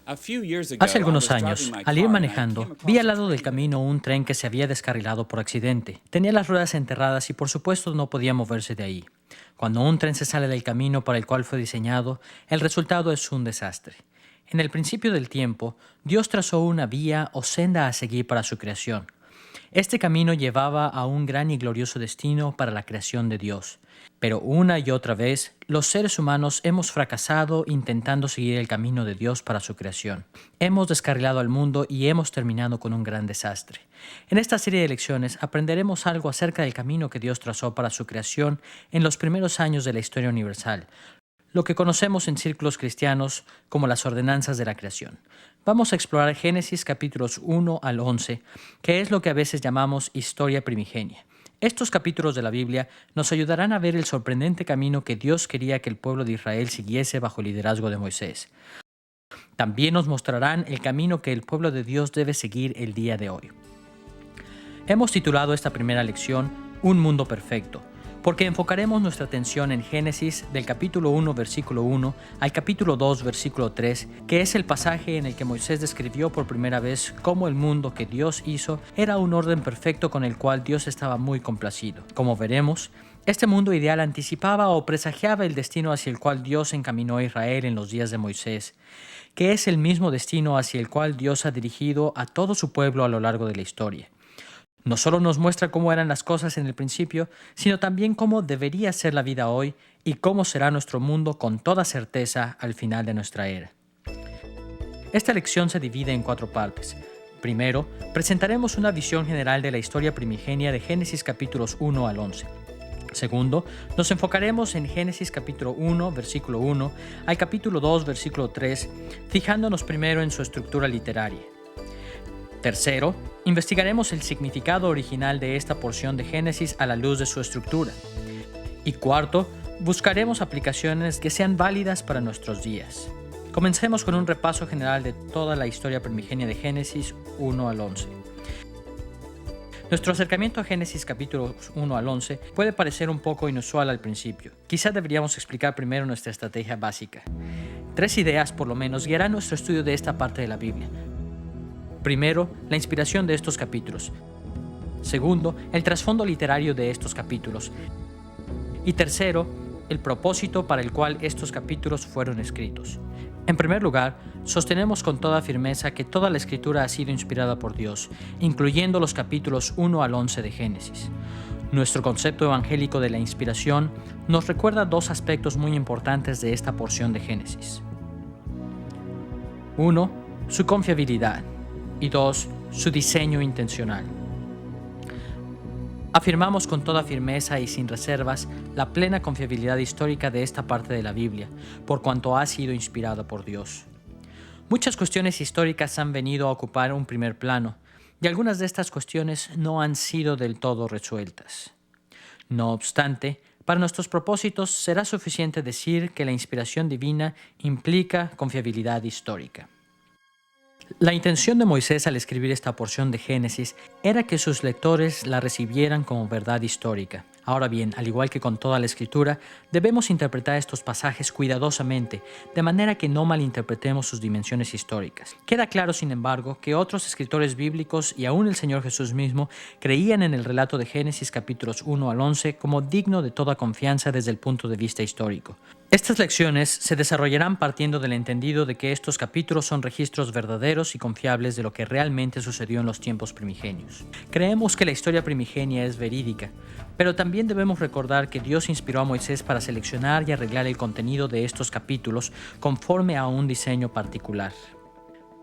Hace algunos años, al ir manejando, vi al lado del camino un tren que se había descarrilado por accidente. Tenía las ruedas enterradas y por supuesto no podía moverse de ahí. Cuando un tren se sale del camino para el cual fue diseñado, el resultado es un desastre. En el principio del tiempo, Dios trazó una vía o senda a seguir para su creación. Este camino llevaba a un gran y glorioso destino para la creación de Dios. Pero una y otra vez, los seres humanos hemos fracasado intentando seguir el camino de Dios para su creación. Hemos descarrilado al mundo y hemos terminado con un gran desastre. En esta serie de lecciones aprenderemos algo acerca del camino que Dios trazó para su creación en los primeros años de la historia universal, lo que conocemos en círculos cristianos como las ordenanzas de la creación. Vamos a explorar Génesis capítulos 1 al 11, que es lo que a veces llamamos historia primigenia. Estos capítulos de la Biblia nos ayudarán a ver el sorprendente camino que Dios quería que el pueblo de Israel siguiese bajo el liderazgo de Moisés. También nos mostrarán el camino que el pueblo de Dios debe seguir el día de hoy. Hemos titulado esta primera lección Un mundo perfecto, porque enfocaremos nuestra atención en Génesis del capítulo 1, versículo 1 al capítulo 2, versículo 3, que es el pasaje en el que Moisés describió por primera vez cómo el mundo que Dios hizo era un orden perfecto con el cual Dios estaba muy complacido. Como veremos, este mundo ideal anticipaba o presagiaba el destino hacia el cual Dios encaminó a Israel en los días de Moisés, que es el mismo destino hacia el cual Dios ha dirigido a todo su pueblo a lo largo de la historia. No solo nos muestra cómo eran las cosas en el principio, sino también cómo debería ser la vida hoy y cómo será nuestro mundo con toda certeza al final de nuestra era. Esta lección se divide en 4 partes. Primero, presentaremos una visión general de la historia primigenia de Génesis capítulos 1 al 11. Segundo, nos enfocaremos en Génesis capítulo 1, versículo 1 al capítulo 2, versículo 3, fijándonos primero en su estructura literaria. Tercero, investigaremos el significado original de esta porción de Génesis a la luz de su estructura. Y cuarto, buscaremos aplicaciones que sean válidas para nuestros días. Comencemos con un repaso general de toda la historia primigenia de Génesis 1 al 11. Nuestro acercamiento a Génesis capítulos 1 al 11 puede parecer un poco inusual al principio. Quizá deberíamos explicar primero nuestra estrategia básica. 3 ideas por lo menos guiarán nuestro estudio de esta parte de la Biblia. Primero, la inspiración de estos capítulos. Segundo, el trasfondo literario de estos capítulos. Y tercero, el propósito para el cual estos capítulos fueron escritos. En primer lugar, sostenemos con toda firmeza que toda la escritura ha sido inspirada por Dios, incluyendo los capítulos 1 al 11 de Génesis. Nuestro concepto evangélico de la inspiración nos recuerda 2 aspectos muy importantes de esta porción de Génesis. 1. Su confiabilidad. Y 2. Su diseño intencional. Afirmamos con toda firmeza y sin reservas la plena confiabilidad histórica de esta parte de la Biblia, por cuanto ha sido inspirada por Dios. Muchas cuestiones históricas han venido a ocupar un primer plano, y algunas de estas cuestiones no han sido del todo resueltas. No obstante, para nuestros propósitos será suficiente decir que la inspiración divina implica confiabilidad histórica. La intención de Moisés al escribir esta porción de Génesis era que sus lectores la recibieran como verdad histórica. Ahora bien, al igual que con toda la escritura, debemos interpretar estos pasajes cuidadosamente, de manera que no malinterpretemos sus dimensiones históricas. Queda claro, sin embargo, que otros escritores bíblicos y aún el Señor Jesús mismo creían en el relato de Génesis capítulos 1 al 11 como digno de toda confianza desde el punto de vista histórico. Estas lecciones se desarrollarán partiendo del entendido de que estos capítulos son registros verdaderos y confiables de lo que realmente sucedió en los tiempos primigenios. Creemos que la historia primigenia es verídica, pero también debemos recordar que Dios inspiró a Moisés para seleccionar y arreglar el contenido de estos capítulos conforme a un diseño particular.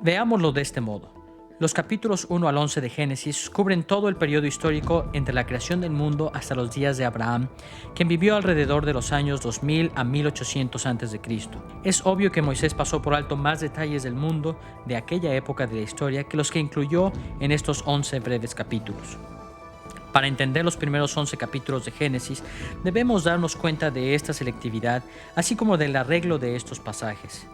Veámoslo de este modo. Los capítulos 1 al 11 de Génesis cubren todo el periodo histórico entre la creación del mundo hasta los días de Abraham, quien vivió alrededor de los años 2000 a 1800 a.C. Es obvio que Moisés pasó por alto más detalles del mundo de aquella época de la historia que los que incluyó en estos 11 breves capítulos. Para entender los primeros 11 capítulos de Génesis, debemos darnos cuenta de esta selectividad, así como del arreglo de estos pasajes.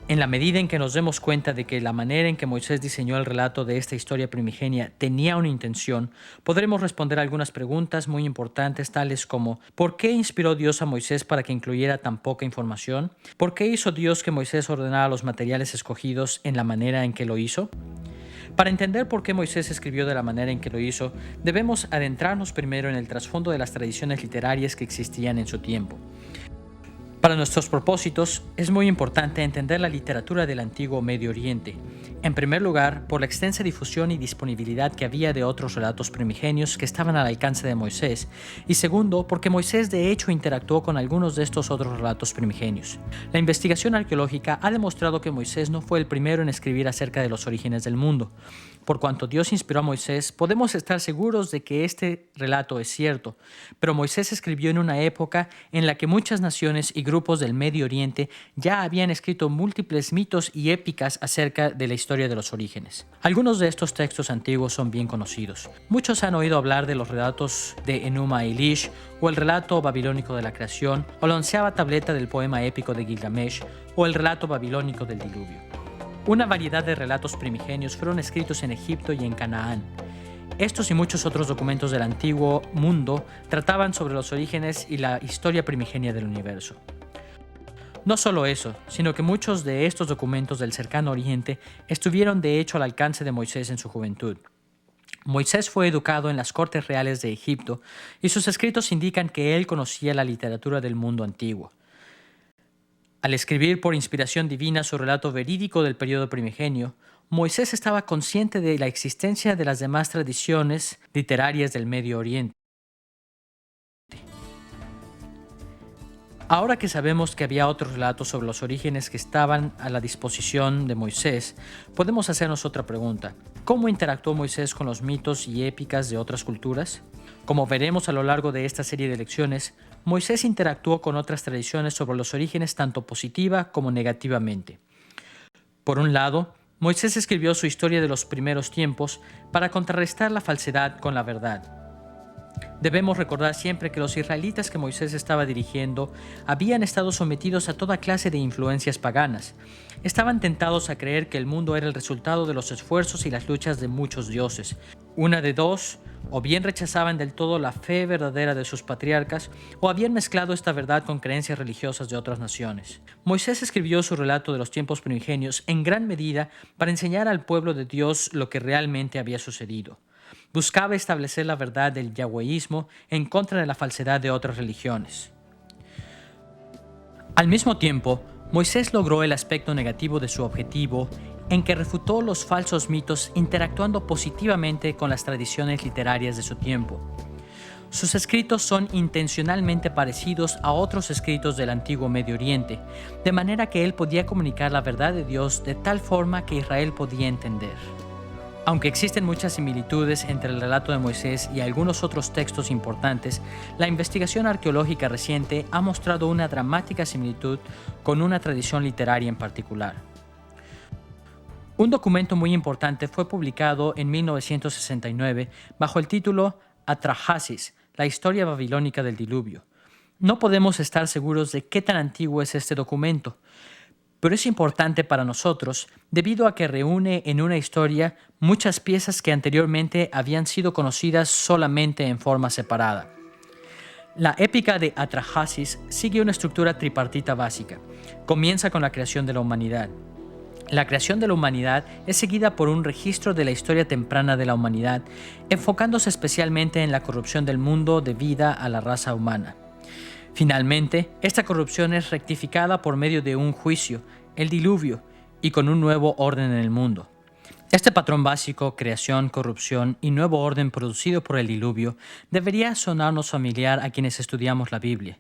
En la medida en que nos demos cuenta de que la manera en que Moisés diseñó el relato de esta historia primigenia tenía una intención, podremos responder algunas preguntas muy importantes tales como ¿por qué inspiró Dios a Moisés para que incluyera tan poca información? ¿Por qué hizo Dios que Moisés ordenara los materiales escogidos en la manera en que lo hizo? Para entender por qué Moisés escribió de la manera en que lo hizo, debemos adentrarnos primero en el trasfondo de las tradiciones literarias que existían en su tiempo. Para nuestros propósitos, es muy importante entender la literatura del antiguo Medio Oriente. En primer lugar, por la extensa difusión y disponibilidad que había de otros relatos primigenios que estaban al alcance de Moisés, y segundo, porque Moisés de hecho interactuó con algunos de estos otros relatos primigenios. La investigación arqueológica ha demostrado que Moisés no fue el primero en escribir acerca de los orígenes del mundo. Por cuanto Dios inspiró a Moisés, podemos estar seguros de que este relato es cierto, pero Moisés escribió en una época en la que muchas naciones y grupos del Medio Oriente ya habían escrito múltiples mitos y épicas acerca de la historia de los orígenes. Algunos de estos textos antiguos son bien conocidos. Muchos han oído hablar de los relatos de Enuma Elish, o el relato babilónico de la creación, o la 11ª tableta del poema épico de Gilgamesh, o el relato babilónico del diluvio. Una variedad de relatos primigenios fueron escritos en Egipto y en Canaán. Estos y muchos otros documentos del antiguo mundo trataban sobre los orígenes y la historia primigenia del universo. No solo eso, sino que muchos de estos documentos del cercano Oriente estuvieron de hecho al alcance de Moisés en su juventud. Moisés fue educado en las cortes reales de Egipto y sus escritos indican que él conocía la literatura del mundo antiguo. Al escribir por inspiración divina su relato verídico del período primigenio, Moisés estaba consciente de la existencia de las demás tradiciones literarias del Medio Oriente. Ahora que sabemos que había otros relatos sobre los orígenes que estaban a la disposición de Moisés, podemos hacernos otra pregunta. ¿Cómo interactuó Moisés con los mitos y épicas de otras culturas? Como veremos a lo largo de esta serie de lecciones, Moisés interactuó con otras tradiciones sobre los orígenes tanto positiva como negativamente. Por un lado, Moisés escribió su historia de los primeros tiempos para contrarrestar la falsedad con la verdad. Debemos recordar siempre que los israelitas que Moisés estaba dirigiendo habían estado sometidos a toda clase de influencias paganas. Estaban tentados a creer que el mundo era el resultado de los esfuerzos y las luchas de muchos dioses. Una de dos, o bien rechazaban del todo la fe verdadera de sus patriarcas, o habían mezclado esta verdad con creencias religiosas de otras naciones. Moisés escribió su relato de los tiempos primigenios en gran medida para enseñar al pueblo de Dios lo que realmente había sucedido. Buscaba establecer la verdad del yahweísmo en contra de la falsedad de otras religiones. Al mismo tiempo, Moisés logró el aspecto negativo de su objetivo en que refutó los falsos mitos interactuando positivamente con las tradiciones literarias de su tiempo. Sus escritos son intencionalmente parecidos a otros escritos del antiguo Medio Oriente, de manera que él podía comunicar la verdad de Dios de tal forma que Israel podía entender. Aunque existen muchas similitudes entre el relato de Moisés y algunos otros textos importantes, la investigación arqueológica reciente ha mostrado una dramática similitud con una tradición literaria en particular. Un documento muy importante fue publicado en 1969 bajo el título Atrahasis, la historia babilónica del diluvio. No podemos estar seguros de qué tan antiguo es este documento, pero es importante para nosotros debido a que reúne en una historia muchas piezas que anteriormente habían sido conocidas solamente en forma separada. La épica de Atrahasis sigue una estructura tripartita básica. Comienza con la creación de la humanidad. La creación de la humanidad es seguida por un registro de la historia temprana de la humanidad, enfocándose especialmente en la corrupción del mundo debida a la raza humana. Finalmente, esta corrupción es rectificada por medio de un juicio, el diluvio, y con un nuevo orden en el mundo. Este patrón básico, creación, corrupción y nuevo orden producido por el diluvio, debería sonarnos familiar a quienes estudiamos la Biblia.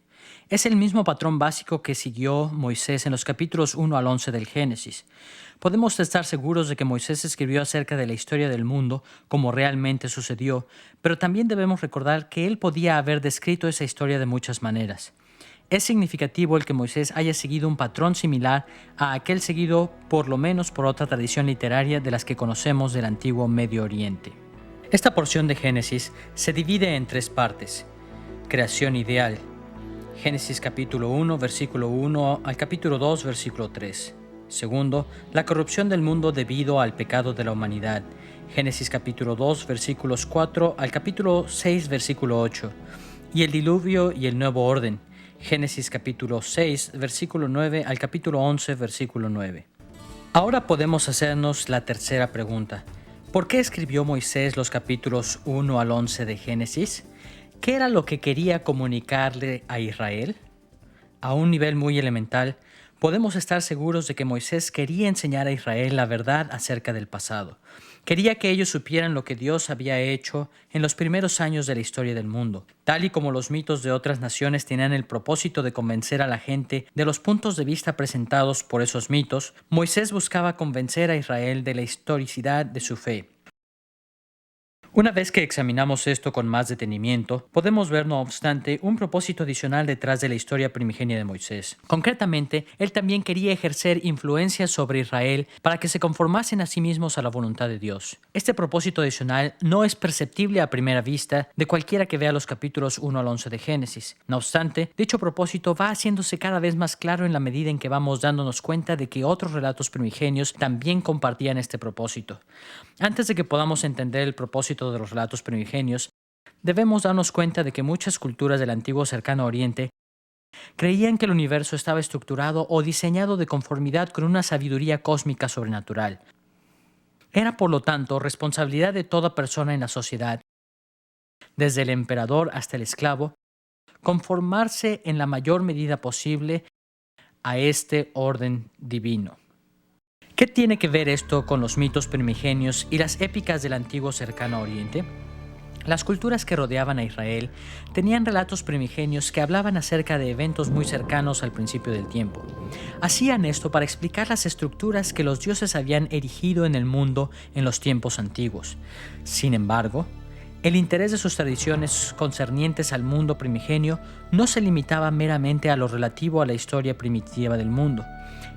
Es el mismo patrón básico que siguió Moisés en los capítulos 1 al 11 del Génesis. Podemos estar seguros de que Moisés escribió acerca de la historia del mundo como realmente sucedió, pero también debemos recordar que él podía haber descrito esa historia de muchas maneras. Es significativo el que Moisés haya seguido un patrón similar a aquel seguido por lo menos por otra tradición literaria de las que conocemos del antiguo Medio Oriente. Esta porción de Génesis se divide en tres partes. Creación ideal. Génesis capítulo 1, versículo 1 al capítulo 2, versículo 3. Segundo, la corrupción del mundo debido al pecado de la humanidad. Génesis capítulo 2, versículos 4 al capítulo 6, versículo 8. Y el diluvio y el nuevo orden. Génesis capítulo 6, versículo 9 al capítulo 11, versículo 9. Ahora podemos hacernos la tercera pregunta. ¿Por qué escribió Moisés los capítulos 1 al 11 de Génesis? ¿Qué era lo que quería comunicarle a Israel? A un nivel muy elemental, podemos estar seguros de que Moisés quería enseñar a Israel la verdad acerca del pasado. Quería que ellos supieran lo que Dios había hecho en los primeros años de la historia del mundo. Tal y como los mitos de otras naciones tenían el propósito de convencer a la gente de los puntos de vista presentados por esos mitos, Moisés buscaba convencer a Israel de la historicidad de su fe. Una vez que examinamos esto con más detenimiento, podemos ver, no obstante, un propósito adicional detrás de la historia primigenia de Moisés. Concretamente, él también quería ejercer influencia sobre Israel para que se conformasen a sí mismos a la voluntad de Dios. Este propósito adicional no es perceptible a primera vista de cualquiera que vea los capítulos 1 al 11 de Génesis. No obstante, dicho propósito va haciéndose cada vez más claro en la medida en que vamos dándonos cuenta de que otros relatos primigenios también compartían este propósito. Antes de que podamos entender el propósito de los relatos primigenios, debemos darnos cuenta de que muchas culturas del antiguo Cercano Oriente creían que el universo estaba estructurado o diseñado de conformidad con una sabiduría cósmica sobrenatural. Era, por lo tanto, responsabilidad de toda persona en la sociedad, desde el emperador hasta el esclavo, conformarse en la mayor medida posible a este orden divino. ¿Qué tiene que ver esto con los mitos primigenios y las épicas del antiguo Cercano Oriente? Las culturas que rodeaban a Israel tenían relatos primigenios que hablaban acerca de eventos muy cercanos al principio del tiempo. Hacían esto para explicar las estructuras que los dioses habían erigido en el mundo en los tiempos antiguos. Sin embargo, el interés de sus tradiciones concernientes al mundo primigenio no se limitaba meramente a lo relativo a la historia primitiva del mundo.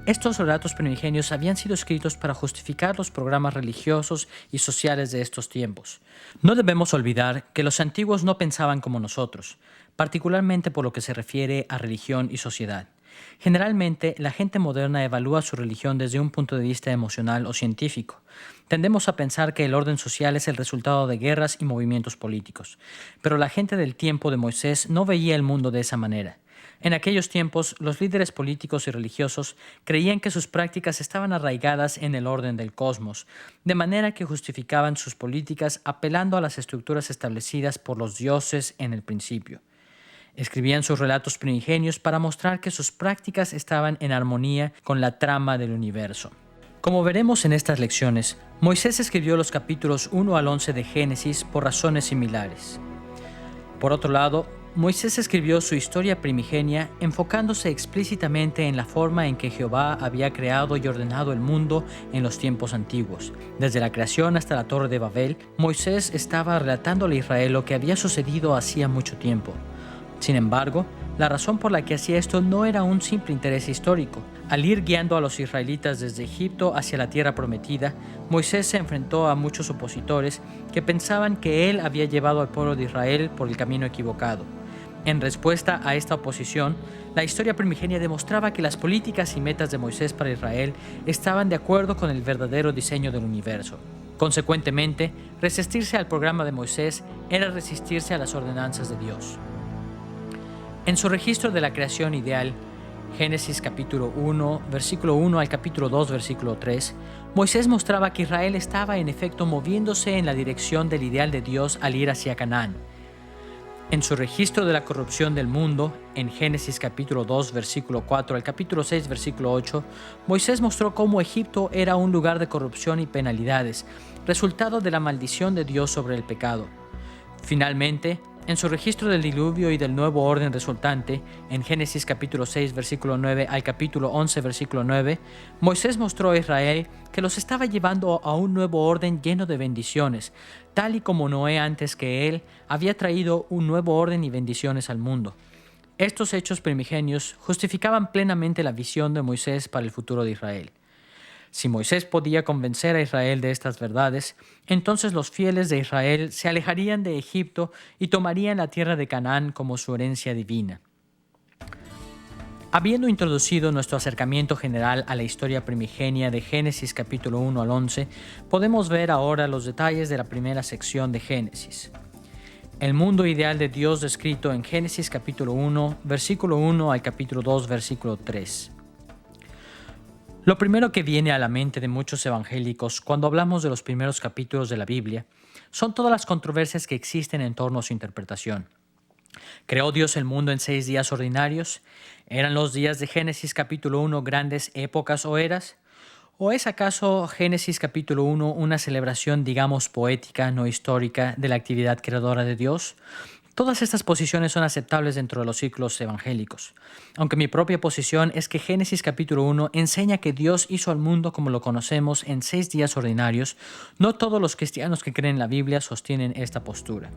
Estos relatos primigenios habían sido escritos para justificar los programas religiosos y sociales de estos tiempos. No debemos olvidar que los antiguos no pensaban como nosotros, particularmente por lo que se refiere a religión y sociedad. Generalmente, la gente moderna evalúa su religión desde un punto de vista emocional o científico. Tendemos a pensar que el orden social es el resultado de guerras y movimientos políticos, pero la gente del tiempo de Moisés no veía el mundo de esa manera. En aquellos tiempos, los líderes políticos y religiosos creían que sus prácticas estaban arraigadas en el orden del cosmos, de manera que justificaban sus políticas apelando a las estructuras establecidas por los dioses en el principio. Escribían sus relatos primigenios para mostrar que sus prácticas estaban en armonía con la trama del universo. Como veremos en estas lecciones, Moisés escribió los capítulos 1 al 11 de Génesis por razones similares. Por otro lado, Moisés escribió su historia primigenia enfocándose explícitamente en la forma en que Jehová había creado y ordenado el mundo en los tiempos antiguos. Desde la creación hasta la Torre de Babel, Moisés estaba relatándole a Israel lo que había sucedido hacía mucho tiempo. Sin embargo, la razón por la que hacía esto no era un simple interés histórico. Al ir guiando a los israelitas desde Egipto hacia la tierra prometida, Moisés se enfrentó a muchos opositores que pensaban que él había llevado al pueblo de Israel por el camino equivocado. En respuesta a esta oposición, la historia primigenia demostraba que las políticas y metas de Moisés para Israel estaban de acuerdo con el verdadero diseño del universo. Consecuentemente, resistirse al programa de Moisés era resistirse a las ordenanzas de Dios. En su registro de la creación ideal, Génesis capítulo 1, versículo 1 al capítulo 2, versículo 3, Moisés mostraba que Israel estaba en efecto moviéndose en la dirección del ideal de Dios al ir hacia Canaán. En su registro de la corrupción del mundo, en Génesis capítulo 2, versículo 4 al capítulo 6, versículo 8, Moisés mostró cómo Egipto era un lugar de corrupción y penalidades, resultado de la maldición de Dios sobre el pecado. Finalmente, en su registro del diluvio y del nuevo orden resultante, en Génesis capítulo 6, versículo 9 al capítulo 11, versículo 9, Moisés mostró a Israel que los estaba llevando a un nuevo orden lleno de bendiciones, tal y como Noé antes que él había traído un nuevo orden y bendiciones al mundo. Estos hechos primigenios justificaban plenamente la visión de Moisés para el futuro de Israel. Si Moisés podía convencer a Israel de estas verdades, entonces los fieles de Israel se alejarían de Egipto y tomarían la tierra de Canaán como su herencia divina. Habiendo introducido nuestro acercamiento general a la historia primigenia de Génesis capítulo 1 al 11, podemos ver ahora los detalles de la primera sección de Génesis. El mundo ideal de Dios descrito en Génesis capítulo 1, versículo 1 al capítulo 2, versículo 3. Lo primero que viene a la mente de muchos evangélicos cuando hablamos de los primeros capítulos de la Biblia son todas las controversias que existen en torno a su interpretación. ¿Creó Dios el mundo en 6 días ordinarios? ¿Eran los días de Génesis capítulo 1 grandes épocas o eras? ¿O es acaso Génesis capítulo 1 una celebración, digamos, poética, no histórica, de la actividad creadora de Dios? Todas estas posiciones son aceptables dentro de los círculos evangélicos, aunque mi propia posición es que Génesis capítulo 1 enseña que Dios hizo al mundo como lo conocemos en 6 días ordinarios. No todos los cristianos que creen en la Biblia sostienen esta postura.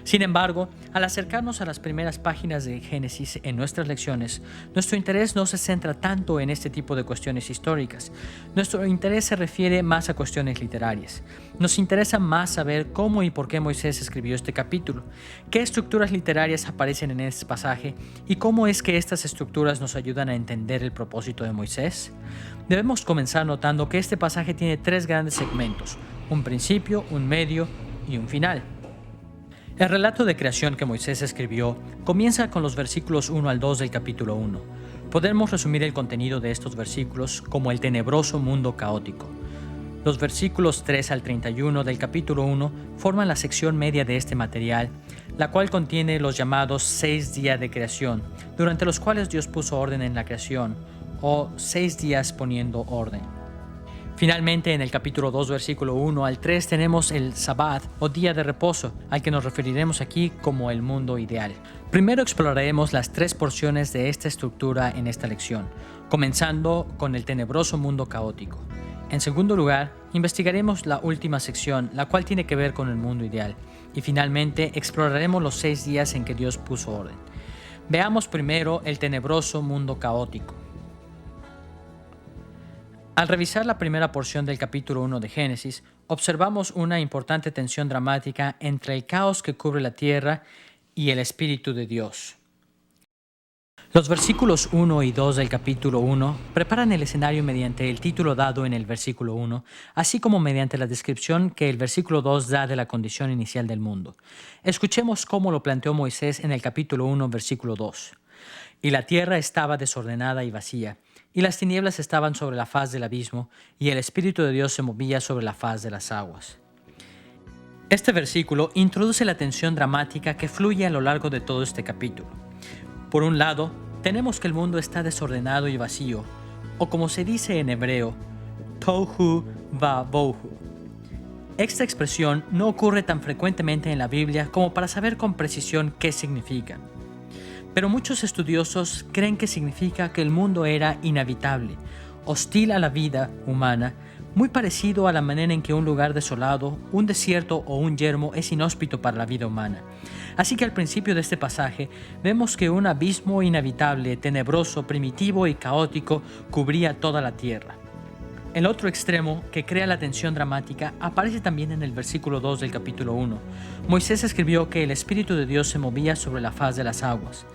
Sin embargo, al acercarnos a las primeras páginas de Génesis en nuestras lecciones, nuestro interés no se centra tanto en este tipo de cuestiones históricas. Nuestro interés se refiere más a cuestiones literarias. Nos interesa más saber cómo y por qué Moisés escribió este capítulo, qué estructuras literarias aparecen en este pasaje y cómo es que estas estructuras nos ayudan a entender el propósito de Moisés. Debemos comenzar notando que este pasaje tiene 3 grandes segmentos: un principio, un medio y un final. El relato de creación que Moisés escribió comienza con los versículos 1 al 2 del capítulo 1. Podemos resumir el contenido de estos versículos como el tenebroso mundo caótico. Los versículos 3 al 31 del capítulo 1 forman la sección media de este material, la cual contiene los llamados 6 días de creación, durante los cuales Dios puso orden en la creación, o 6 días poniendo orden. Finalmente, en el capítulo 2, versículo 1 al 3, tenemos el Sabbat o día de reposo, al que nos referiremos aquí como el mundo ideal. Primero exploraremos las 3 porciones de esta estructura en esta lección, comenzando con el tenebroso mundo caótico. En segundo lugar, investigaremos la última sección, la cual tiene que ver con el mundo ideal. Y finalmente, exploraremos los 6 días en que Dios puso orden. Veamos primero el tenebroso mundo caótico. Al revisar la primera porción del capítulo 1 de Génesis, observamos una importante tensión dramática entre el caos que cubre la tierra y el Espíritu de Dios. Los versículos 1 y 2 del capítulo 1 preparan el escenario mediante el título dado en el versículo 1, así como mediante la descripción que el versículo 2 da de la condición inicial del mundo. Escuchemos cómo lo planteó Moisés en el capítulo 1, versículo 2. Y la tierra estaba desordenada y vacía, y las tinieblas estaban sobre la faz del abismo, y el Espíritu de Dios se movía sobre la faz de las aguas. Este versículo introduce la tensión dramática que fluye a lo largo de todo este capítulo. Por un lado, tenemos que el mundo está desordenado y vacío, o como se dice en hebreo, tohu va-bohu. Esta expresión no ocurre tan frecuentemente en la Biblia como para saber con precisión qué significa. Pero muchos estudiosos creen que significa que el mundo era inhabitable, hostil a la vida humana, muy parecido a la manera en que un lugar desolado, un desierto o un yermo es inhóspito para la vida humana. Así que al principio de este pasaje vemos que un abismo inhabitable, tenebroso, primitivo y caótico cubría toda la tierra. El otro extremo, que crea la tensión dramática, aparece también en el versículo 2 del capítulo 1. Moisés escribió que el Espíritu de Dios se movía sobre la faz de las aguas.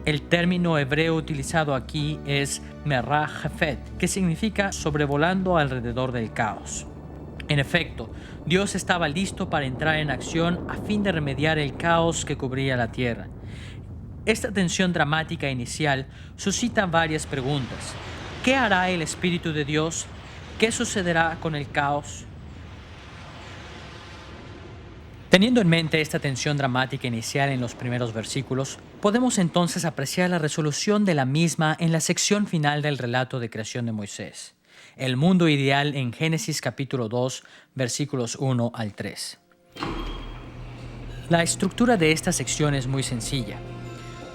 El término hebreo utilizado aquí es merah jefet, que significa sobrevolando alrededor del caos. En efecto, Dios estaba listo para entrar en acción a fin de remediar el caos que cubría la tierra. Esta tensión dramática inicial suscita varias preguntas. ¿Qué hará el Espíritu de Dios? ¿Qué sucederá con el caos? Teniendo en mente esta tensión dramática inicial en los primeros versículos, podemos entonces apreciar la resolución de la misma en la sección final del relato de creación de Moisés, el mundo ideal en Génesis capítulo 2, versículos 1 al 3. La estructura de esta sección es muy sencilla.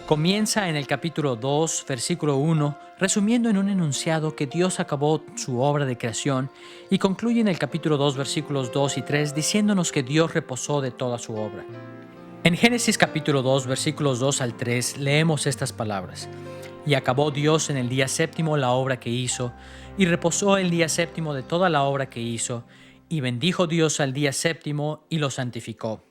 Comienza en el capítulo 2, versículo 1, resumiendo en un enunciado que Dios acabó su obra de creación, y concluye en el capítulo 2, versículos 2 y 3, diciéndonos que Dios reposó de toda su obra. En Génesis capítulo 2, versículos 2 al 3, leemos estas palabras. Y acabó Dios en el día séptimo la obra que hizo, y reposó el día séptimo de toda la obra que hizo, y bendijo Dios al día séptimo y lo santificó.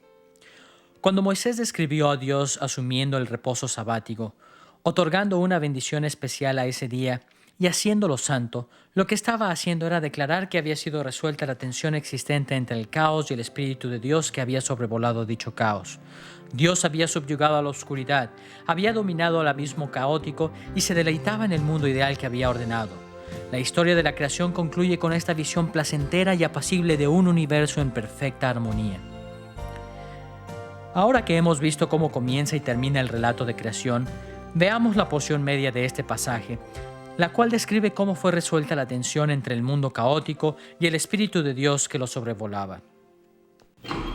Cuando Moisés describió a Dios asumiendo el reposo sabático, otorgando una bendición especial a ese día y haciéndolo santo. Lo que estaba haciendo era declarar que había sido resuelta la tensión existente entre el caos y el Espíritu de Dios que había sobrevolado dicho caos. Dios había subyugado a la oscuridad, había dominado al abismo caótico y se deleitaba en el mundo ideal que había ordenado. La historia de la creación concluye con esta visión placentera y apacible de un universo en perfecta armonía. Ahora que hemos visto cómo comienza y termina el relato de creación, veamos la porción media de este pasaje, la cual describe cómo fue resuelta la tensión entre el mundo caótico y el Espíritu de Dios que lo sobrevolaba.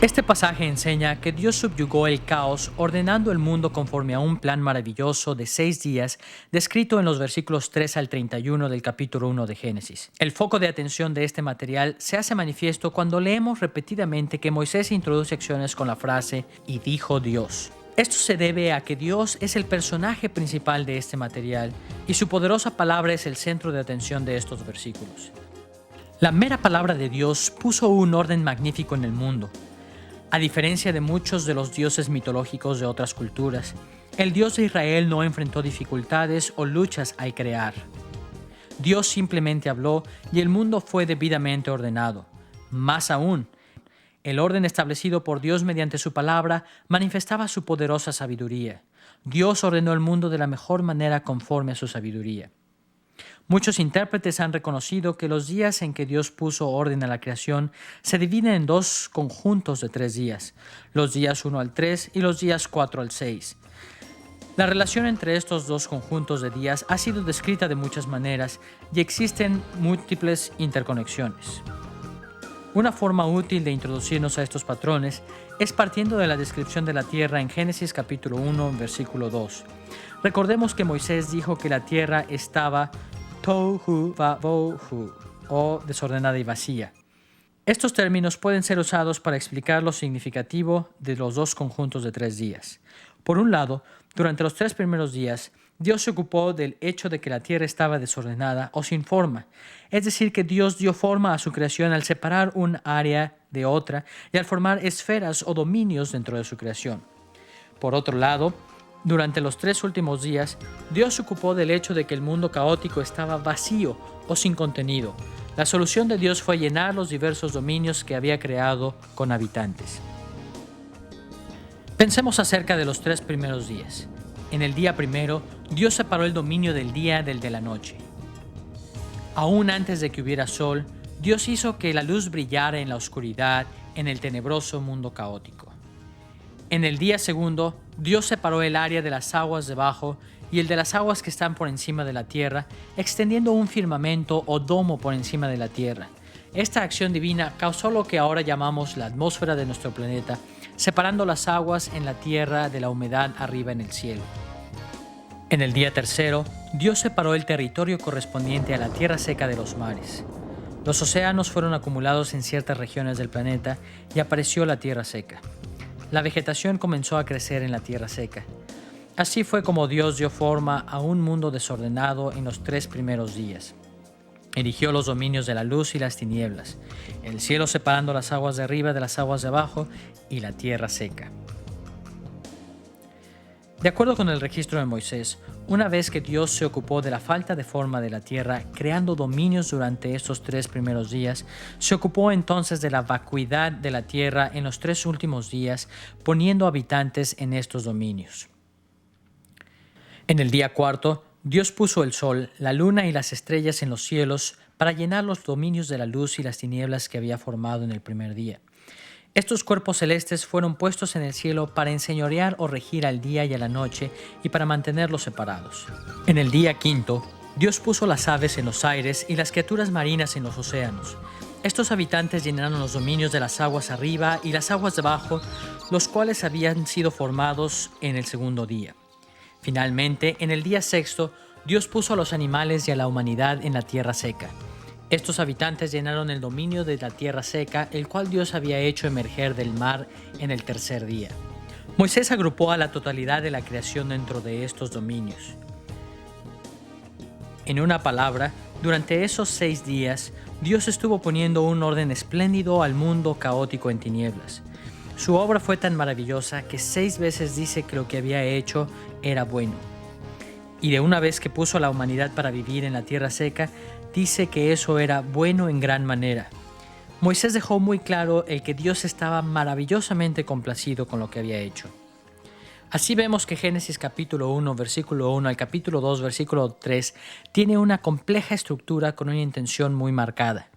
Este pasaje enseña que Dios subyugó el caos ordenando el mundo conforme a un plan maravilloso de 6 días descrito en los versículos 3 al 31 del capítulo 1 de Génesis. El foco de atención de este material se hace manifiesto cuando leemos repetidamente que Moisés introduce acciones con la frase «y dijo Dios». Esto se debe a que Dios es el personaje principal de este material y su poderosa palabra es el centro de atención de estos versículos. La mera palabra de Dios puso un orden magnífico en el mundo. A diferencia de muchos de los dioses mitológicos de otras culturas, el Dios de Israel no enfrentó dificultades o luchas al crear. Dios simplemente habló y el mundo fue debidamente ordenado. Más aún, el orden establecido por Dios mediante su palabra manifestaba su poderosa sabiduría. Dios ordenó el mundo de la mejor manera conforme a su sabiduría. Muchos intérpretes han reconocido que los días en que Dios puso orden a la creación se dividen en 2 conjuntos de 3 días, los días 1 al 3 y los días 4 al 6. La relación entre estos 2 conjuntos de días ha sido descrita de muchas maneras y existen múltiples interconexiones. Una forma útil de introducirnos a estos patrones es partiendo de la descripción de la tierra en Génesis capítulo 1, versículo 2. Recordemos que Moisés dijo que la tierra estaba tohu vavohu, o desordenada y vacía. Estos términos pueden ser usados para explicar lo significativo de los 2 conjuntos de 3 días. Por un lado, durante los 3 primeros días, Dios se ocupó del hecho de que la tierra estaba desordenada o sin forma, es decir, que Dios dio forma a su creación al separar un área de otra y al formar esferas o dominios dentro de su creación. Por otro lado, durante los 3 últimos días, Dios se ocupó del hecho de que el mundo caótico estaba vacío o sin contenido. La solución de Dios fue llenar los diversos dominios que había creado con habitantes. Pensemos acerca de los 3 primeros días. En el día primero, Dios separó el dominio del día del de la noche. Aún antes de que hubiera sol, Dios hizo que la luz brillara en la oscuridad, en el tenebroso mundo caótico. En el día segundo, Dios separó el área de las aguas debajo y el de las aguas que están por encima de la tierra, extendiendo un firmamento o domo por encima de la tierra. Esta acción divina causó lo que ahora llamamos la atmósfera de nuestro planeta, separando las aguas en la tierra de la humedad arriba en el cielo. En el día tercero, Dios separó el territorio correspondiente a la tierra seca de los mares. Los océanos fueron acumulados en ciertas regiones del planeta y apareció la tierra seca. La vegetación comenzó a crecer en la tierra seca. Así fue como Dios dio forma a un mundo desordenado en los 3 primeros días. Erigió los dominios de la luz y las tinieblas, el cielo separando las aguas de arriba de las aguas de abajo y la tierra seca. De acuerdo con el registro de Moisés, una vez que Dios se ocupó de la falta de forma de la tierra, creando dominios durante estos 3 primeros días, se ocupó entonces de la vacuidad de la tierra en los 3 últimos días, poniendo habitantes en estos dominios. En el día cuarto, Dios puso el sol, la luna y las estrellas en los cielos para llenar los dominios de la luz y las tinieblas que había formado en el primer día. Estos cuerpos celestes fueron puestos en el cielo para enseñorear o regir al día y a la noche y para mantenerlos separados. En el día quinto, Dios puso las aves en los aires y las criaturas marinas en los océanos. Estos habitantes llenaron los dominios de las aguas arriba y las aguas debajo, los cuales habían sido formados en el segundo día. Finalmente, en el día sexto, Dios puso a los animales y a la humanidad en la tierra seca. Estos habitantes llenaron el dominio de la tierra seca, el cual Dios había hecho emerger del mar en el tercer día. Moisés agrupó a la totalidad de la creación dentro de estos dominios. En una palabra, durante esos 6 días, Dios estuvo poniendo un orden espléndido al mundo caótico en tinieblas. Su obra fue tan maravillosa que 6 veces dice que lo que había hecho era bueno. Y de una vez que puso a la humanidad para vivir en la tierra seca, dice que eso era bueno en gran manera. Moisés dejó muy claro el que Dios estaba maravillosamente complacido con lo que había hecho. Así vemos que Génesis capítulo 1, versículo 1 al capítulo 2, versículo 3 tiene una compleja estructura con una intención muy marcada.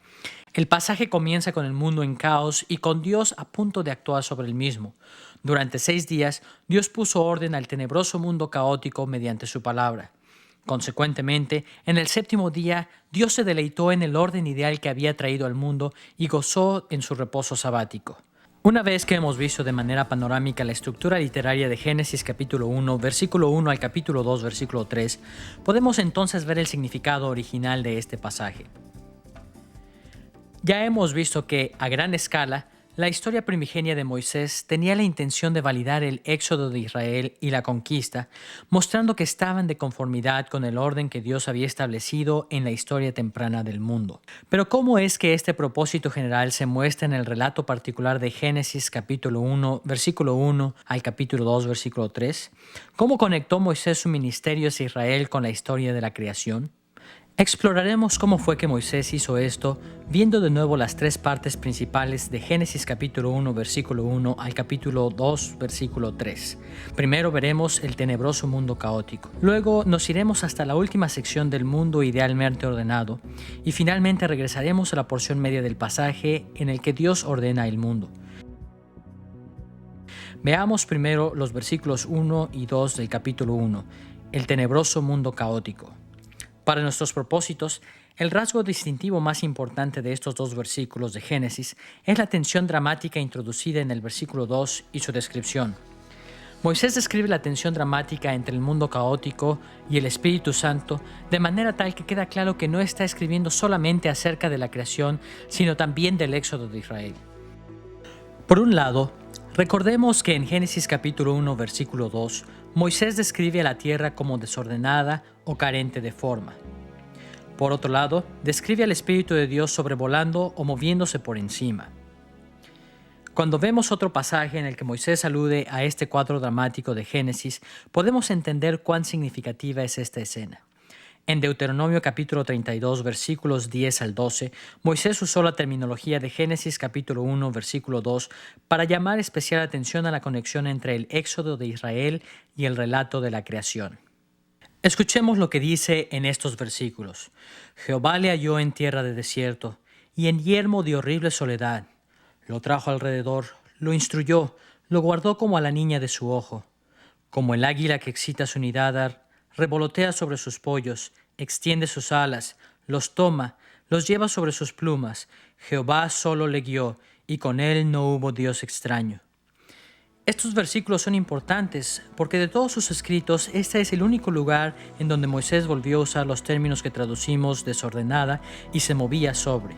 El pasaje comienza con el mundo en caos y con Dios a punto de actuar sobre el mismo. Durante 6 días, Dios puso orden al tenebroso mundo caótico mediante su palabra. Consecuentemente, en el séptimo día, Dios se deleitó en el orden ideal que había traído al mundo y gozó en su reposo sabático. Una vez que hemos visto de manera panorámica la estructura literaria de Génesis capítulo 1, versículo 1 al capítulo 2, versículo 3, podemos entonces ver el significado original de este pasaje. Ya hemos visto que, a gran escala, la historia primigenia de Moisés tenía la intención de validar el éxodo de Israel y la conquista, mostrando que estaban de conformidad con el orden que Dios había establecido en la historia temprana del mundo. Pero ¿cómo es que este propósito general se muestra en el relato particular de Génesis capítulo 1, versículo 1 al capítulo 2, versículo 3? ¿Cómo conectó Moisés su ministerio hacia Israel con la historia de la creación? Exploraremos cómo fue que Moisés hizo esto, viendo de nuevo las 3 partes principales de Génesis capítulo 1, versículo 1 al capítulo 2, versículo 3. Primero veremos el tenebroso mundo caótico. Luego nos iremos hasta la última sección del mundo idealmente ordenado y finalmente regresaremos a la porción media del pasaje en el que Dios ordena el mundo. Veamos primero los versículos 1 y 2 del capítulo 1, el tenebroso mundo caótico. Para nuestros propósitos, el rasgo distintivo más importante de estos 2 versículos de Génesis es la tensión dramática introducida en el versículo 2 y su descripción. Moisés describe la tensión dramática entre el mundo caótico y el Espíritu Santo de manera tal que queda claro que no está escribiendo solamente acerca de la creación, sino también del éxodo de Israel. Por un lado, recordemos que en Génesis capítulo 1, versículo 2, Moisés describe a la tierra como desordenada o carente de forma. Por otro lado, describe al Espíritu de Dios sobrevolando o moviéndose por encima. Cuando vemos otro pasaje en el que Moisés alude a este cuadro dramático de Génesis, podemos entender cuán significativa es esta escena. En Deuteronomio capítulo 32, versículos 10 al 12, Moisés usó la terminología de Génesis capítulo 1, versículo 2 para llamar especial atención a la conexión entre el éxodo de Israel y el relato de la creación. Escuchemos lo que dice en estos versículos. Jehová le halló en tierra de desierto y en yermo de horrible soledad. Lo trajo alrededor, lo instruyó, lo guardó como a la niña de su ojo. Como el águila que excita su nidada, revolotea sobre sus pollos, extiende sus alas, los toma, los lleva sobre sus plumas. Jehová solo le guió, y con él no hubo Dios extraño. Estos versículos son importantes porque de todos sus escritos, este es el único lugar en donde Moisés volvió a usar los términos que traducimos desordenada y se movía sobre.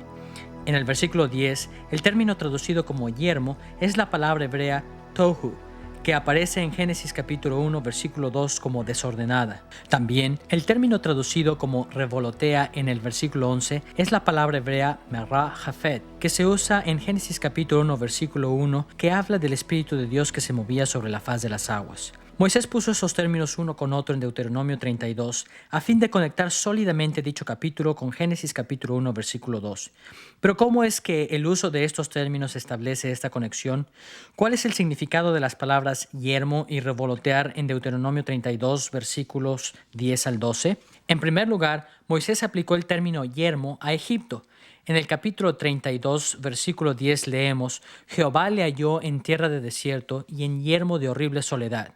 En el versículo 10, el término traducido como yermo es la palabra hebrea tohu, que aparece en Génesis capítulo 1, versículo 2 como desordenada. También, el término traducido como revolotea en el versículo 11 es la palabra hebrea merah jafet, que se usa en Génesis capítulo 1, versículo 1, que habla del Espíritu de Dios que se movía sobre la faz de las aguas. Moisés puso esos términos uno con otro en Deuteronomio 32 a fin de conectar sólidamente dicho capítulo con Génesis capítulo 1, versículo 2. Pero ¿cómo es que el uso de estos términos establece esta conexión? ¿Cuál es el significado de las palabras yermo y revolotear en Deuteronomio 32, versículos 10 al 12? En primer lugar, Moisés aplicó el término yermo a Egipto. En el capítulo 32, versículo 10 leemos, Jehová le halló en tierra de desierto y en yermo de horrible soledad.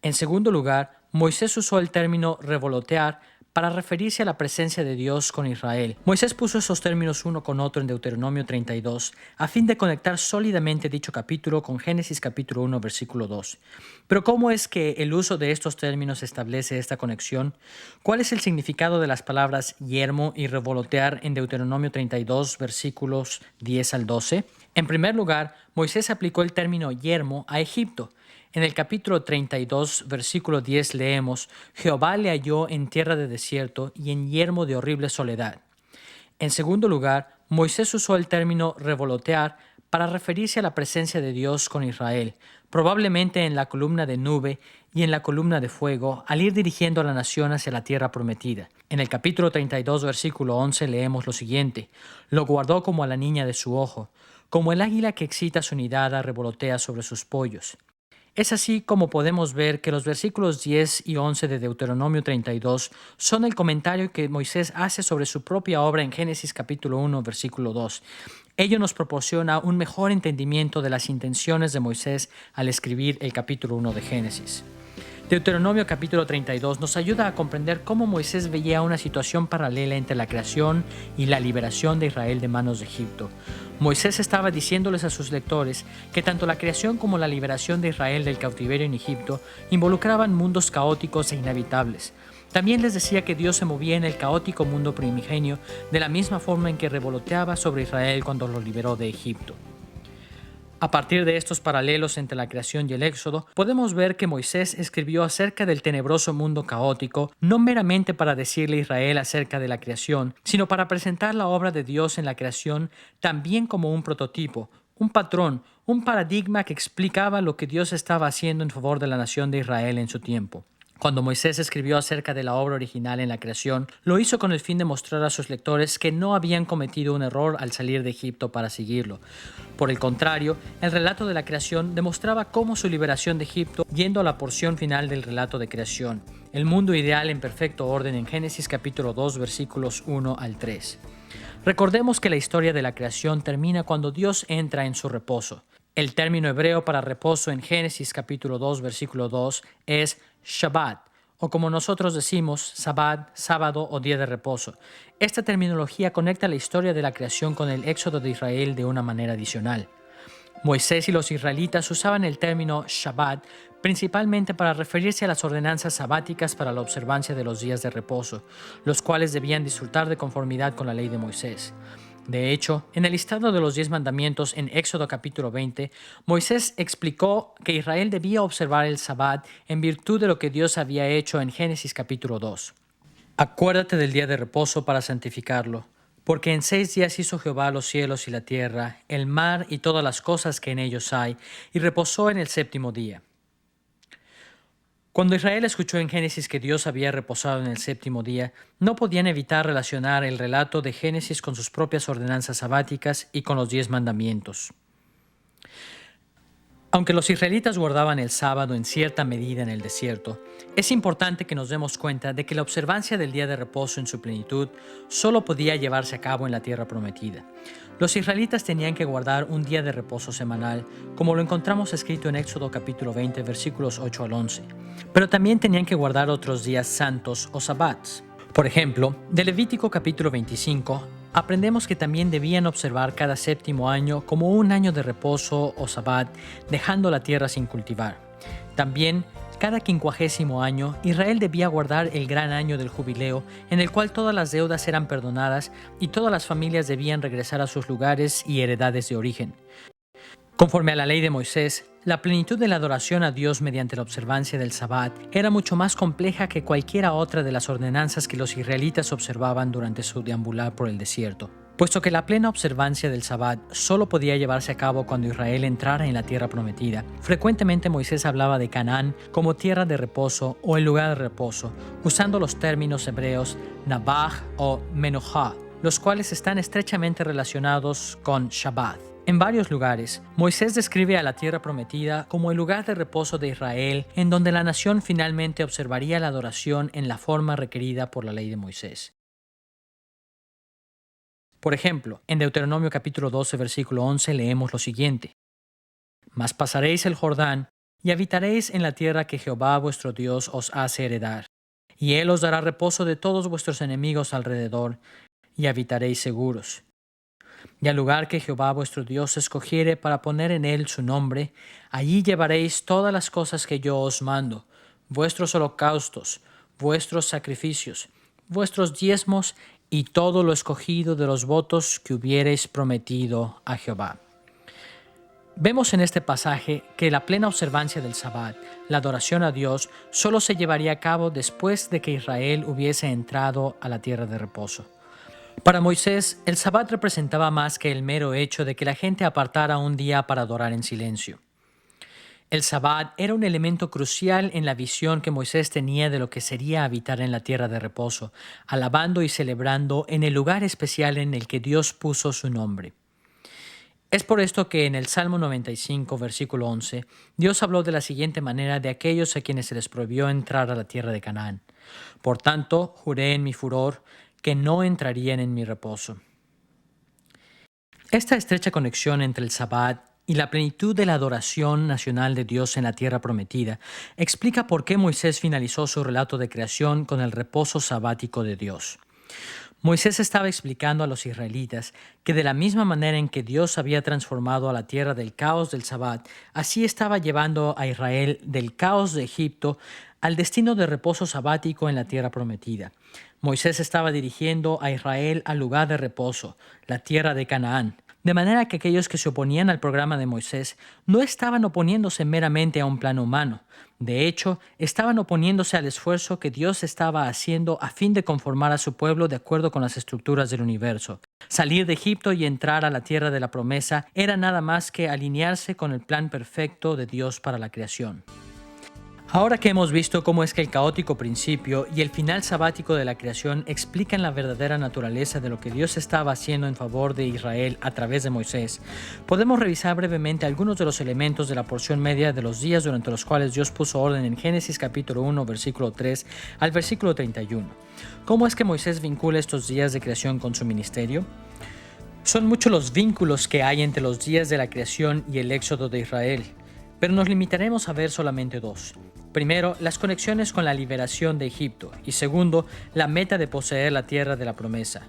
En segundo lugar, Moisés usó el término revolotear para referirse a la presencia de Dios con Israel. Moisés puso esos términos uno con otro en Deuteronomio 32 a fin de conectar sólidamente dicho capítulo con Génesis capítulo 1, versículo 2. Pero ¿cómo es que el uso de estos términos establece esta conexión? ¿Cuál es el significado de las palabras yermo y revolotear en Deuteronomio 32, versículos 10 al 12? En primer lugar, Moisés aplicó el término yermo a Egipto. En el capítulo 32, versículo 10 leemos, Jehová le halló en tierra de desierto y en yermo de horrible soledad. En segundo lugar, Moisés usó el término revolotear para referirse a la presencia de Dios con Israel. probablemente en la columna de nube y en la columna de fuego, al ir dirigiendo a la nación hacia la tierra prometida. En el capítulo 32, versículo 11, leemos lo siguiente: lo guardó como a la niña de su ojo, como el águila que excita su nidada revolotea sobre sus pollos. Es así como podemos ver que los versículos 10 y 11 de Deuteronomio 32 son el comentario que Moisés hace sobre su propia obra en Génesis capítulo 1, versículo 2. Ello nos proporciona un mejor entendimiento de las intenciones de Moisés al escribir el capítulo 1 de Génesis. Deuteronomio capítulo 32 nos ayuda a comprender cómo Moisés veía una situación paralela entre la creación y la liberación de Israel de manos de Egipto. Moisés estaba diciéndoles a sus lectores que tanto la creación como la liberación de Israel del cautiverio en Egipto involucraban mundos caóticos e inhabitables. También les decía que Dios se movía en el caótico mundo primigenio de la misma forma en que revoloteaba sobre Israel cuando lo liberó de Egipto. A partir de estos paralelos entre la creación y el Éxodo, podemos ver que Moisés escribió acerca del tenebroso mundo caótico, no meramente para decirle a Israel acerca de la creación, sino para presentar la obra de Dios en la creación también como un prototipo, un patrón, un paradigma que explicaba lo que Dios estaba haciendo en favor de la nación de Israel en su tiempo. Cuando Moisés escribió acerca de la obra original en la creación, lo hizo con el fin de mostrar a sus lectores que no habían cometido un error al salir de Egipto para seguirlo. Por el contrario, el relato de la creación demostraba cómo su liberación de Egipto, yendo a la porción final del relato de creación, el mundo ideal en perfecto orden en Génesis capítulo 2 versículos 1 al 3. Recordemos que la historia de la creación termina cuando Dios entra en su reposo. El término hebreo para reposo en Génesis capítulo 2 versículo 2 es Shabbat, o como nosotros decimos, Sabbat, sábado o día de reposo. Esta terminología conecta la historia de la creación con el éxodo de Israel de una manera adicional. Moisés y los israelitas usaban el término Shabbat principalmente para referirse a las ordenanzas sabáticas para la observancia de los días de reposo, los cuales debían disfrutar de conformidad con la ley de Moisés. De hecho, en el listado de los 10 mandamientos en Éxodo capítulo 20, Moisés explicó que Israel debía observar el Sabbat en virtud de lo que Dios había hecho en Génesis capítulo 2. Acuérdate del día de reposo para santificarlo, porque en 6 días hizo Jehová los cielos y la tierra, el mar y todas las cosas que en ellos hay, y reposó en el séptimo día. Cuando Israel escuchó en Génesis que Dios había reposado en el séptimo día, no podían evitar relacionar el relato de Génesis con sus propias ordenanzas sabáticas y con los 10 mandamientos. Aunque los israelitas guardaban el sábado en cierta medida en el desierto, es importante que nos demos cuenta de que la observancia del día de reposo en su plenitud solo podía llevarse a cabo en la tierra prometida. Los israelitas tenían que guardar un día de reposo semanal, como lo encontramos escrito en Éxodo capítulo 20, versículos 8 al 11, pero también tenían que guardar otros días santos o sabbats. Por ejemplo, de Levítico capítulo 25, aprendemos que también debían observar cada séptimo año como un año de reposo o sabbat, dejando la tierra sin cultivar. También, cada 50º año, Israel debía guardar el gran año del jubileo, en el cual todas las deudas eran perdonadas y todas las familias debían regresar a sus lugares y heredades de origen. Conforme a la ley de Moisés, la plenitud de la adoración a Dios mediante la observancia del Sabbat era mucho más compleja que cualquiera otra de las ordenanzas que los israelitas observaban durante su deambular por el desierto. Puesto que la plena observancia del Sabbat solo podía llevarse a cabo cuando Israel entrara en la tierra prometida, frecuentemente Moisés hablaba de Canaán como tierra de reposo o el lugar de reposo, usando los términos hebreos Nabaj o Menuhá, los cuales están estrechamente relacionados con Shabbat. En varios lugares, Moisés describe a la tierra prometida como el lugar de reposo de Israel, en donde la nación finalmente observaría la adoración en la forma requerida por la ley de Moisés. Por ejemplo, en Deuteronomio capítulo 12, versículo 11 leemos lo siguiente: Mas pasaréis el Jordán y habitaréis en la tierra que Jehová vuestro Dios os hace heredar, y él os dará reposo de todos vuestros enemigos alrededor, y habitaréis seguros. Y al lugar que Jehová vuestro Dios escogiere para poner en él su nombre, allí llevaréis todas las cosas que yo os mando, vuestros holocaustos, vuestros sacrificios, vuestros diezmos y todo lo escogido de los votos que hubiereis prometido a Jehová. Vemos en este pasaje que la plena observancia del Sabbat, la adoración a Dios, solo se llevaría a cabo después de que Israel hubiese entrado a la tierra de reposo. Para Moisés, el Sabbat representaba más que el mero hecho de que la gente apartara un día para adorar en silencio. El Sabbat era un elemento crucial en la visión que Moisés tenía de lo que sería habitar en la tierra de reposo, alabando y celebrando en el lugar especial en el que Dios puso su nombre. Es por esto que en el Salmo 95, versículo 11, Dios habló de la siguiente manera de aquellos a quienes se les prohibió entrar a la tierra de Canaán. Por tanto, juré en mi furor que no entrarían en mi reposo. Esta estrecha conexión entre el Sabbat y la plenitud de la adoración nacional de Dios en la tierra prometida explica por qué Moisés finalizó su relato de creación con el reposo sabático de Dios. Moisés estaba explicando a los israelitas que de la misma manera en que Dios había transformado a la tierra del caos del Sabbat, así estaba llevando a Israel del caos de Egipto al destino de reposo sabático en la tierra prometida. Moisés estaba dirigiendo a Israel al lugar de reposo, la tierra de Canaán. De manera que aquellos que se oponían al programa de Moisés no estaban oponiéndose meramente a un plan humano. De hecho, estaban oponiéndose al esfuerzo que Dios estaba haciendo a fin de conformar a su pueblo de acuerdo con las estructuras del universo. Salir de Egipto y entrar a la tierra de la promesa era nada más que alinearse con el plan perfecto de Dios para la creación. Ahora que hemos visto cómo es que el caótico principio y el final sabático de la creación explican la verdadera naturaleza de lo que Dios estaba haciendo en favor de Israel a través de Moisés, podemos revisar brevemente algunos de los elementos de la porción media de los días durante los cuales Dios puso orden en Génesis capítulo 1, versículo 3 al versículo 31. ¿Cómo es que Moisés vincula estos días de creación con su ministerio? Son muchos los vínculos que hay entre los días de la creación y el éxodo de Israel, pero nos limitaremos a ver solamente dos. Primero, las conexiones con la liberación de Egipto y segundo, la meta de poseer la tierra de la promesa.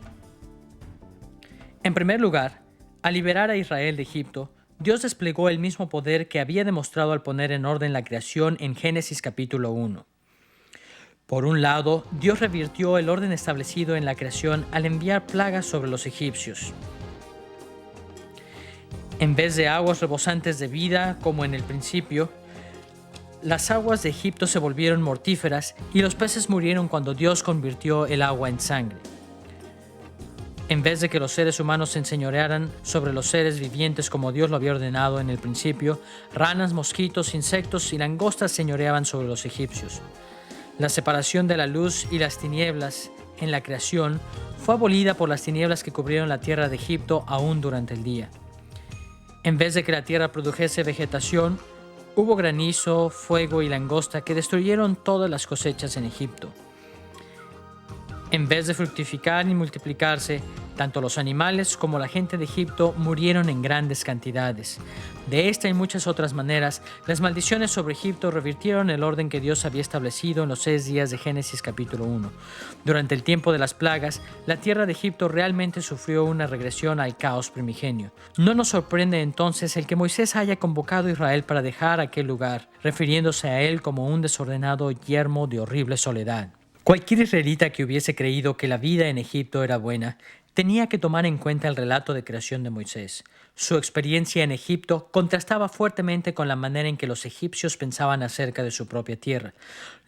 En primer lugar, al liberar a Israel de Egipto, Dios desplegó el mismo poder que había demostrado al poner en orden la creación en Génesis capítulo 1. Por un lado, Dios revirtió el orden establecido en la creación al enviar plagas sobre los egipcios. En vez de aguas rebosantes de vida, como en el principio, las aguas de Egipto se volvieron mortíferas y los peces murieron cuando Dios convirtió el agua en sangre. En vez de que los seres humanos se enseñorearan sobre los seres vivientes como Dios lo había ordenado en el principio, ranas, mosquitos, insectos y langostas señoreaban sobre los egipcios. La separación de la luz y las tinieblas en la creación fue abolida por las tinieblas que cubrieron la tierra de Egipto aún durante el día. En vez de que la tierra produjese vegetación, hubo granizo, fuego y langosta que destruyeron todas las cosechas en Egipto. En vez de fructificar y multiplicarse, tanto los animales como la gente de Egipto murieron en grandes cantidades. De esta y muchas otras maneras, las maldiciones sobre Egipto revirtieron el orden que Dios había establecido en los 6 días de Génesis capítulo 1. Durante el tiempo de las plagas, la tierra de Egipto realmente sufrió una regresión al caos primigenio. No nos sorprende entonces el que Moisés haya convocado a Israel para dejar aquel lugar, refiriéndose a él como un desordenado yermo de horrible soledad. Cualquier israelita que hubiese creído que la vida en Egipto era buena, tenía que tomar en cuenta el relato de creación de Moisés. Su experiencia en Egipto contrastaba fuertemente con la manera en que los egipcios pensaban acerca de su propia tierra.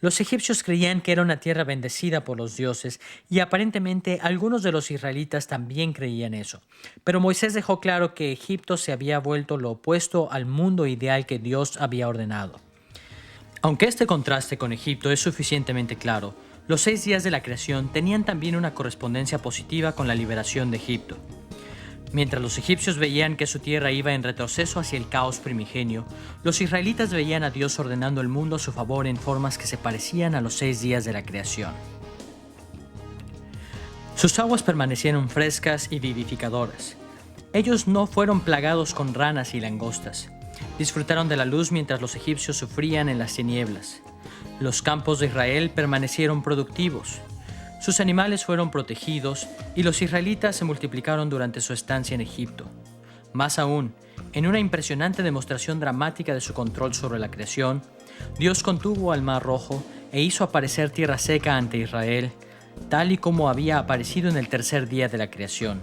Los egipcios creían que era una tierra bendecida por los dioses y aparentemente algunos de los israelitas también creían eso. Pero Moisés dejó claro que Egipto se había vuelto lo opuesto al mundo ideal que Dios había ordenado. Aunque este contraste con Egipto es suficientemente claro, los 6 días de la creación tenían también una correspondencia positiva con la liberación de Egipto. Mientras los egipcios veían que su tierra iba en retroceso hacia el caos primigenio, los israelitas veían a Dios ordenando el mundo a su favor en formas que se parecían a los 6 días de la creación. Sus aguas permanecieron frescas y vivificadoras. Ellos no fueron plagados con ranas y langostas. Disfrutaron de la luz mientras los egipcios sufrían en las tinieblas. Los campos de Israel permanecieron productivos. Sus animales fueron protegidos y los israelitas se multiplicaron durante su estancia en Egipto. Más aún, en una impresionante demostración dramática de su control sobre la creación, Dios contuvo al Mar Rojo e hizo aparecer tierra seca ante Israel, tal y como había aparecido en el tercer día de la creación.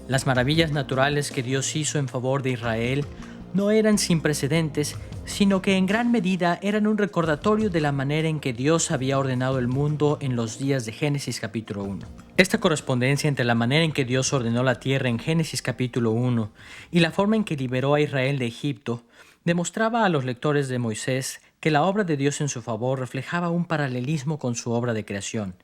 Las maravillas naturales que Dios hizo en favor de Israel no eran sin precedentes, sino que en gran medida eran un recordatorio de la manera en que Dios había ordenado el mundo en los días de Génesis capítulo 1. Esta correspondencia entre la manera en que Dios ordenó la tierra en Génesis capítulo 1 y la forma en que liberó a Israel de Egipto demostraba a los lectores de Moisés que la obra de Dios en su favor reflejaba un paralelismo con su obra de creación.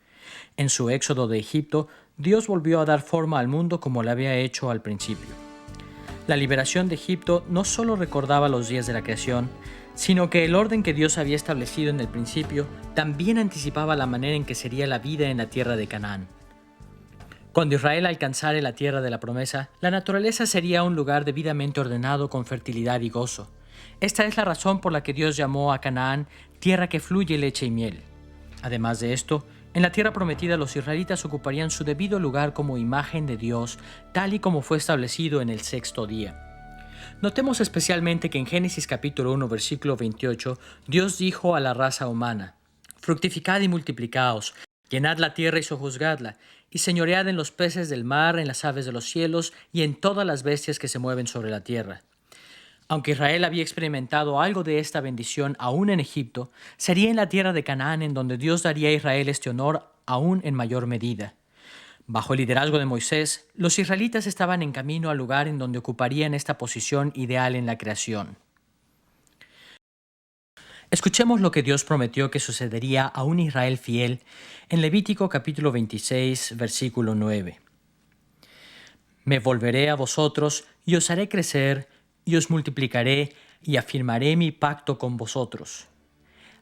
En su éxodo de Egipto, Dios volvió a dar forma al mundo como lo había hecho al principio. La liberación de Egipto no solo recordaba los días de la creación, sino que el orden que Dios había establecido en el principio también anticipaba la manera en que sería la vida en la tierra de Canaán. Cuando Israel alcanzara la tierra de la promesa, la naturaleza sería un lugar debidamente ordenado con fertilidad y gozo. Esta es la razón por la que Dios llamó a Canaán tierra que fluye leche y miel. Además de esto, en la tierra prometida los israelitas ocuparían su debido lugar como imagen de Dios, tal y como fue establecido en el sexto día. Notemos especialmente que en Génesis capítulo 1, versículo 28, Dios dijo a la raza humana: «Fructificad y multiplicaos, llenad la tierra y sojuzgadla, y señoread en los peces del mar, en las aves de los cielos y en todas las bestias que se mueven sobre la tierra». Aunque Israel había experimentado algo de esta bendición aún en Egipto, sería en la tierra de Canaán en donde Dios daría a Israel este honor aún en mayor medida. Bajo el liderazgo de Moisés, los israelitas estaban en camino al lugar en donde ocuparían esta posición ideal en la creación. Escuchemos lo que Dios prometió que sucedería a un Israel fiel en Levítico capítulo 26, versículo 9. «Me volveré a vosotros y os haré crecer, y os multiplicaré, y afirmaré mi pacto con vosotros».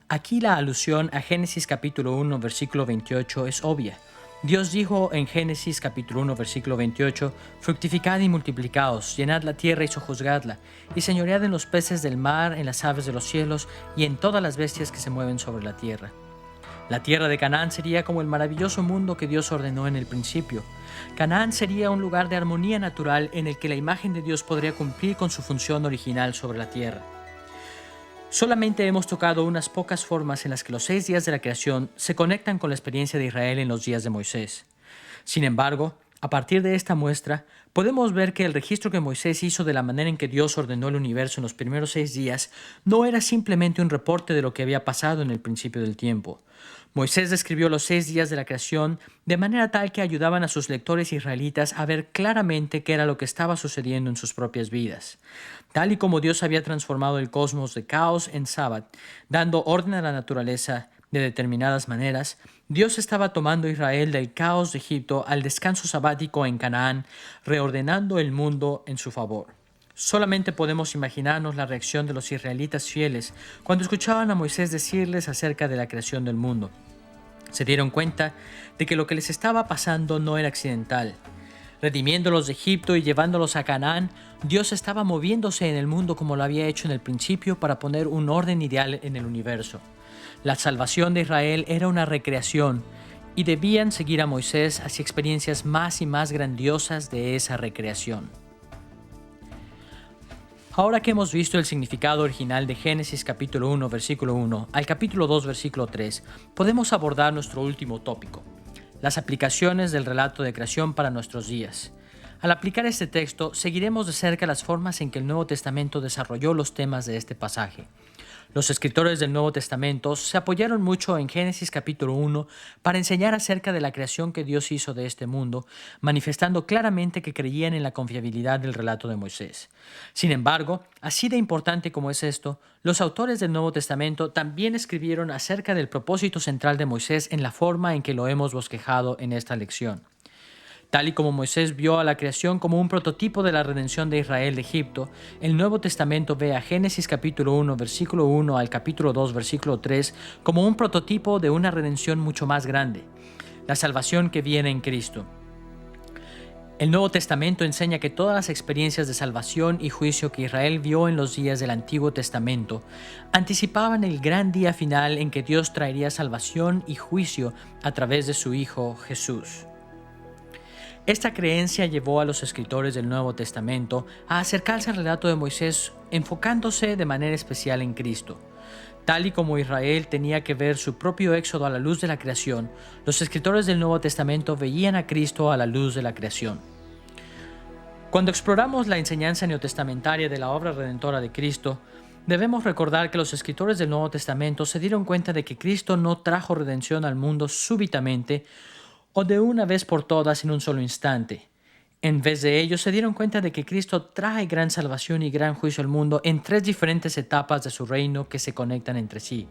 Aquí la alusión a Génesis capítulo 1, versículo 28 es obvia. Dios dijo en Génesis capítulo 1, versículo 28, «Fructificad y multiplicaos, llenad la tierra y sojuzgadla, y señoread en los peces del mar, en las aves de los cielos, y en todas las bestias que se mueven sobre la tierra». La tierra de Canaán sería como el maravilloso mundo que Dios ordenó en el principio. Canaán sería un lugar de armonía natural en el que la imagen de Dios podría cumplir con su función original sobre la tierra. Solamente hemos tocado unas pocas formas en las que los 6 días de la creación se conectan con la experiencia de Israel en los días de Moisés. Sin embargo, a partir de esta muestra, podemos ver que el registro que Moisés hizo de la manera en que Dios ordenó el universo en los primeros 6 días no era simplemente un reporte de lo que había pasado en el principio del tiempo. Moisés describió los 6 días de la creación de manera tal que ayudaban a sus lectores israelitas a ver claramente qué era lo que estaba sucediendo en sus propias vidas. Tal y como Dios había transformado el cosmos de caos en sábado, dando orden a la naturaleza de determinadas maneras, Dios estaba tomando a Israel del caos de Egipto al descanso sabático en Canaán, reordenando el mundo en su favor. Solamente podemos imaginarnos la reacción de los israelitas fieles cuando escuchaban a Moisés decirles acerca de la creación del mundo. Se dieron cuenta de que lo que les estaba pasando no era accidental. Redimiéndolos de Egipto y llevándolos a Canaán, Dios estaba moviéndose en el mundo como lo había hecho en el principio para poner un orden ideal en el universo. La salvación de Israel era una recreación y debían seguir a Moisés hacia experiencias más y más grandiosas de esa recreación. Ahora que hemos visto el significado original de Génesis capítulo 1, versículo 1 al capítulo 2, versículo 3, podemos abordar nuestro último tópico: las aplicaciones del relato de creación para nuestros días. Al aplicar este texto, seguiremos de cerca las formas en que el Nuevo Testamento desarrolló los temas de este pasaje. Los escritores del Nuevo Testamento se apoyaron mucho en Génesis capítulo 1 para enseñar acerca de la creación que Dios hizo de este mundo, manifestando claramente que creían en la confiabilidad del relato de Moisés. Sin embargo, así de importante como es esto, los autores del Nuevo Testamento también escribieron acerca del propósito central de Moisés en la forma en que lo hemos bosquejado en esta lección. Tal y como Moisés vio a la creación como un prototipo de la redención de Israel de Egipto, el Nuevo Testamento ve a Génesis capítulo 1, versículo 1 al capítulo 2, versículo 3 como un prototipo de una redención mucho más grande, la salvación que viene en Cristo. El Nuevo Testamento enseña que todas las experiencias de salvación y juicio que Israel vio en los días del Antiguo Testamento anticipaban el gran día final en que Dios traería salvación y juicio a través de su Hijo Jesús. Esta creencia llevó a los escritores del Nuevo Testamento a acercarse al relato de Moisés enfocándose de manera especial en Cristo. Tal y como Israel tenía que ver su propio éxodo a la luz de la creación, los escritores del Nuevo Testamento veían a Cristo a la luz de la creación. Cuando exploramos la enseñanza neotestamentaria de la obra redentora de Cristo, debemos recordar que los escritores del Nuevo Testamento se dieron cuenta de que Cristo no trajo redención al mundo súbitamente o de una vez por todas en un solo instante. En vez de ello, se dieron cuenta de que Cristo trae gran salvación y gran juicio al mundo en tres diferentes etapas de su reino que se conectan entre sí.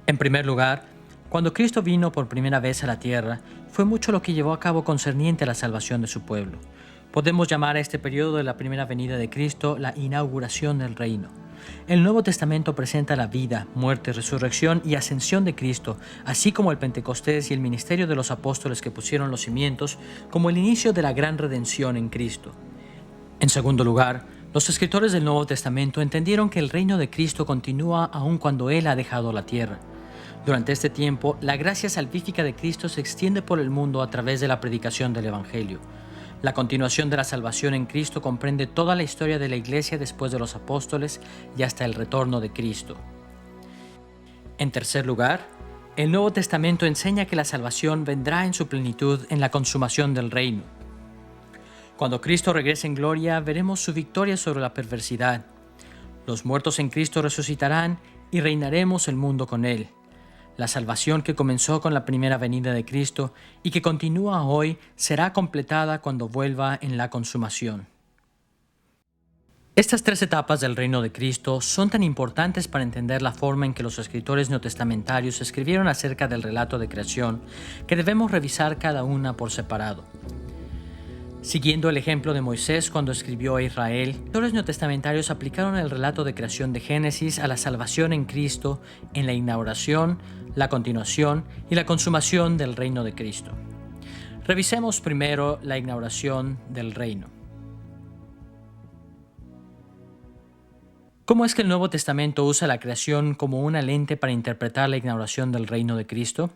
En primer lugar, cuando Cristo vino por primera vez a la tierra, fue mucho lo que llevó a cabo concerniente a la salvación de su pueblo. Podemos llamar a este periodo de la primera venida de Cristo la inauguración del reino. El Nuevo Testamento presenta la vida, muerte, resurrección y ascensión de Cristo, así como el Pentecostés y el ministerio de los apóstoles que pusieron los cimientos, como el inicio de la gran redención en Cristo. En segundo lugar, los escritores del Nuevo Testamento entendieron que el reino de Cristo continúa aun cuando Él ha dejado la tierra. Durante este tiempo, la gracia salvífica de Cristo se extiende por el mundo a través de la predicación del Evangelio. La continuación de la salvación en Cristo comprende toda la historia de la Iglesia después de los apóstoles y hasta el retorno de Cristo. En tercer lugar, el Nuevo Testamento enseña que la salvación vendrá en su plenitud en la consumación del reino. Cuando Cristo regrese en gloria, veremos su victoria sobre la perversidad. Los muertos en Cristo resucitarán y reinaremos el mundo con Él. La salvación que comenzó con la primera venida de Cristo y que continúa hoy será completada cuando vuelva en la consumación. Estas tres etapas del reino de Cristo son tan importantes para entender la forma en que los escritores neotestamentarios escribieron acerca del relato de creación, que debemos revisar cada una por separado. Siguiendo el ejemplo de Moisés cuando escribió a Israel, los escritores neotestamentarios aplicaron el relato de creación de Génesis a la salvación en Cristo en la inauguración, la continuación y la consumación del reino de Cristo. Revisemos primero la inauguración del reino. ¿Cómo es que el Nuevo Testamento usa la creación como una lente para interpretar la inauguración del reino de Cristo?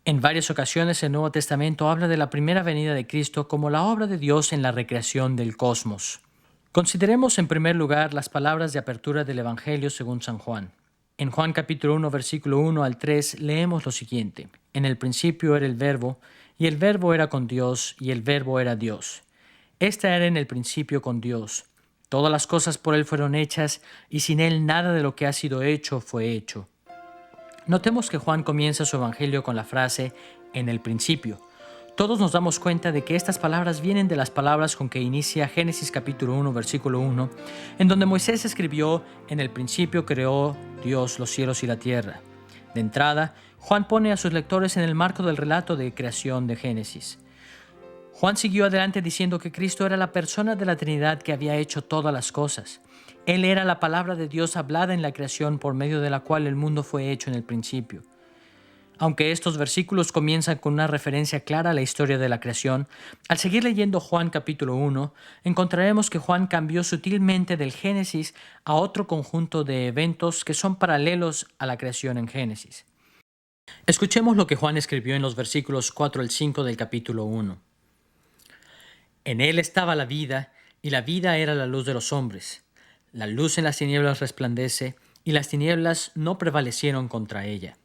En varias ocasiones el Nuevo Testamento habla de la primera venida de Cristo como la obra de Dios en la recreación del cosmos. Consideremos en primer lugar las palabras de apertura del Evangelio según San Juan. En Juan capítulo 1, versículo 1 al 3 leemos lo siguiente: En el principio era el Verbo, y el Verbo era con Dios, y el Verbo era Dios. Esta era en el principio con Dios. Todas las cosas por Él fueron hechas, y sin Él nada de lo que ha sido hecho fue hecho. Notemos que Juan comienza su evangelio con la frase «en el principio». Todos nos damos cuenta de que estas palabras vienen de las palabras con que inicia Génesis capítulo 1, versículo 1, en donde Moisés escribió «En el principio creó Dios los cielos y la tierra». De entrada, Juan pone a sus lectores en el marco del relato de creación de Génesis. Juan siguió adelante diciendo que Cristo era la persona de la Trinidad que había hecho todas las cosas. Él era la palabra de Dios hablada en la creación por medio de la cual el mundo fue hecho en el principio. Aunque estos versículos comienzan con una referencia clara a la historia de la creación, al seguir leyendo Juan capítulo 1, encontraremos que Juan cambió sutilmente del Génesis a otro conjunto de eventos que son paralelos a la creación en Génesis. Escuchemos lo que Juan escribió en los versículos 4 al 5 del capítulo 1. En él estaba la vida, y la vida era la luz de los hombres. La luz en las tinieblas resplandece, y las tinieblas no prevalecieron contra ella.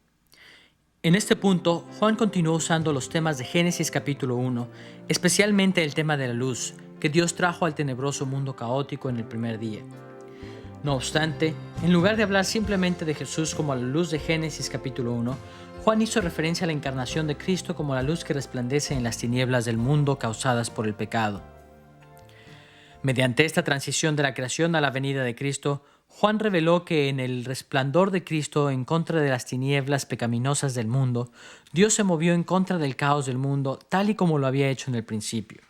En este punto, Juan continuó usando los temas de Génesis capítulo 1, especialmente el tema de la luz, que Dios trajo al tenebroso mundo caótico en el primer día. No obstante, en lugar de hablar simplemente de Jesús como la luz de Génesis capítulo 1, Juan hizo referencia a la encarnación de Cristo como la luz que resplandece en las tinieblas del mundo causadas por el pecado. Mediante esta transición de la creación a la venida de Cristo, Juan reveló que en el resplandor de Cristo en contra de las tinieblas pecaminosas del mundo, Dios se movió en contra del caos del mundo tal y como lo había hecho en el principio.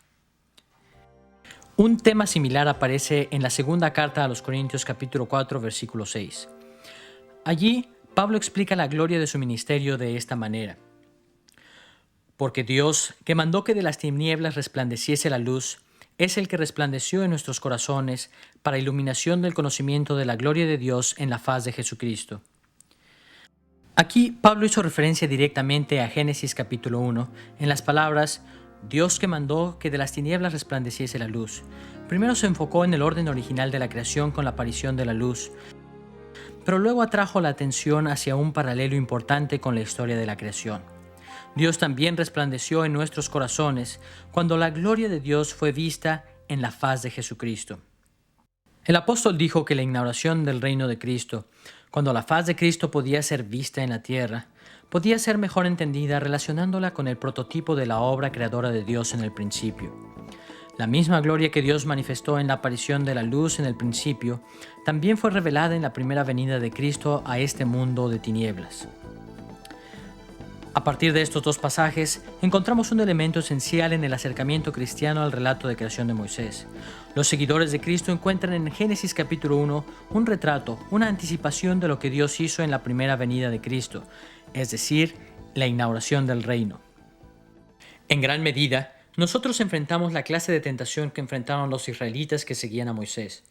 Un tema similar aparece en la segunda carta a los Corintios capítulo 4 versículo 6. Allí, Pablo explica la gloria de su ministerio de esta manera. Porque Dios, que mandó que de las tinieblas resplandeciese la luz, es el que resplandeció en nuestros corazones para iluminación del conocimiento de la gloria de Dios en la faz de Jesucristo. Aquí Pablo hizo referencia directamente a Génesis capítulo 1 en las palabras Dios que mandó que de las tinieblas resplandeciese la luz. Primero se enfocó en el orden original de la creación con la aparición de la luz, pero luego atrajo la atención hacia un paralelo importante con la historia de la creación. Dios también resplandeció en nuestros corazones cuando la gloria de Dios fue vista en la faz de Jesucristo. El apóstol dijo que la inauguración del reino de Cristo, cuando la faz de Cristo podía ser vista en la tierra, podía ser mejor entendida relacionándola con el prototipo de la obra creadora de Dios en el principio. La misma gloria que Dios manifestó en la aparición de la luz en el principio, también fue revelada en la primera venida de Cristo a este mundo de tinieblas. A partir de estos dos pasajes, encontramos un elemento esencial en el acercamiento cristiano al relato de creación de Moisés. Los seguidores de Cristo encuentran en Génesis capítulo 1 un retrato, una anticipación de lo que Dios hizo en la primera venida de Cristo, es decir, la inauguración del reino. En gran medida, nosotros enfrentamos la clase de tentación que enfrentaron los israelitas que seguían a Moisés.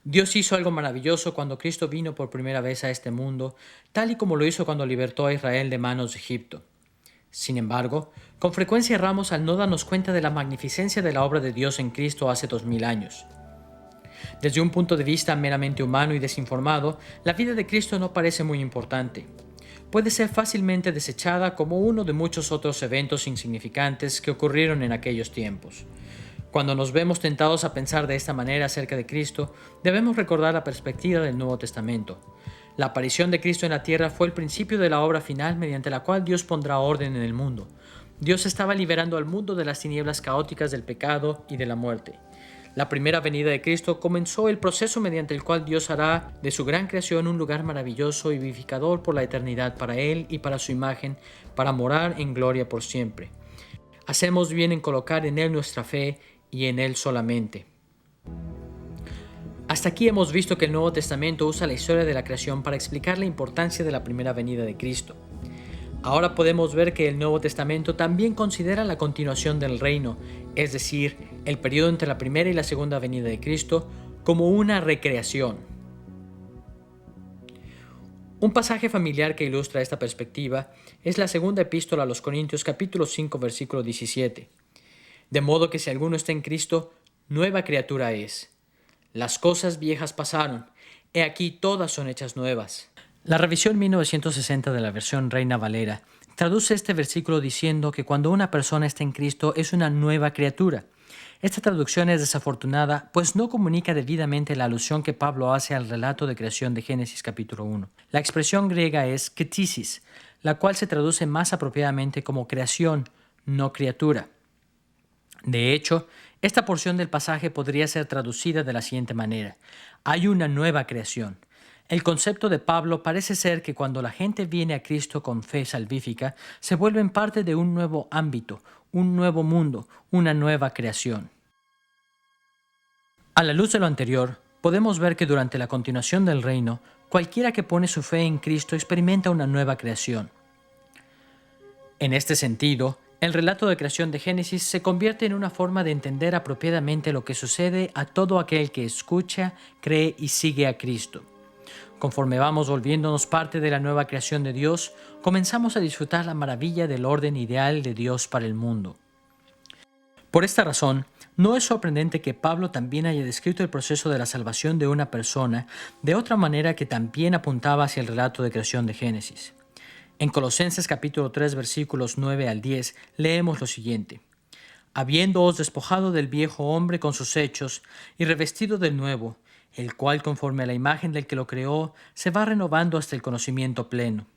Dios hizo algo maravilloso cuando Cristo vino por primera vez a este mundo, tal y como lo hizo cuando libertó a Israel de manos de Egipto. Sin embargo, con frecuencia erramos al no darnos cuenta de la magnificencia de la obra de Dios en Cristo hace 2000 años. Desde un punto de vista meramente humano y desinformado, la vida de Cristo no parece muy importante. Puede ser fácilmente desechada como uno de muchos otros eventos insignificantes que ocurrieron en aquellos tiempos. Cuando nos vemos tentados a pensar de esta manera acerca de Cristo, debemos recordar la perspectiva del Nuevo Testamento. La aparición de Cristo en la tierra fue el principio de la obra final mediante la cual Dios pondrá orden en el mundo. Dios estaba liberando al mundo de las tinieblas caóticas del pecado y de la muerte. La primera venida de Cristo comenzó el proceso mediante el cual Dios hará de su gran creación un lugar maravilloso y vivificador por la eternidad para Él y para su imagen, para morar en gloria por siempre. Hacemos bien en colocar en Él nuestra fe y en Él solamente. Hasta aquí hemos visto que el Nuevo Testamento usa la historia de la creación para explicar la importancia de la primera venida de Cristo. Ahora podemos ver que el Nuevo Testamento también considera la continuación del reino, es decir, el periodo entre la primera y la segunda venida de Cristo, como una recreación. Un pasaje familiar que ilustra esta perspectiva es la segunda epístola a los Corintios capítulo 5 versículo 17. De modo que si alguno está en Cristo, nueva criatura es. Las cosas viejas pasaron, he aquí todas son hechas nuevas. La revisión 1960 de la versión Reina Valera traduce este versículo diciendo que cuando una persona está en Cristo es una nueva criatura. Esta traducción es desafortunada, pues no comunica debidamente la alusión que Pablo hace al relato de creación de Génesis capítulo 1. La expresión griega es ktisis, la cual se traduce más apropiadamente como creación, no criatura. De hecho, esta porción del pasaje podría ser traducida de la siguiente manera: hay una nueva creación. El concepto de Pablo parece ser que cuando la gente viene a Cristo con fe salvífica, se vuelven parte de un nuevo ámbito, un nuevo mundo, una nueva creación. A la luz de lo anterior, podemos ver que durante la continuación del reino, cualquiera que pone su fe en Cristo experimenta una nueva creación. En este sentido, el relato de creación de Génesis se convierte en una forma de entender apropiadamente lo que sucede a todo aquel que escucha, cree y sigue a Cristo. Conforme vamos volviéndonos parte de la nueva creación de Dios, comenzamos a disfrutar la maravilla del orden ideal de Dios para el mundo. Por esta razón, no es sorprendente que Pablo también haya descrito el proceso de la salvación de una persona de otra manera que también apuntaba hacia el relato de creación de Génesis. En Colosenses capítulo 3 versículos 9 al 10 leemos lo siguiente: habiéndoos despojado del viejo hombre con sus hechos y revestido del nuevo, el cual conforme a la imagen del que lo creó se va renovando hasta el conocimiento pleno.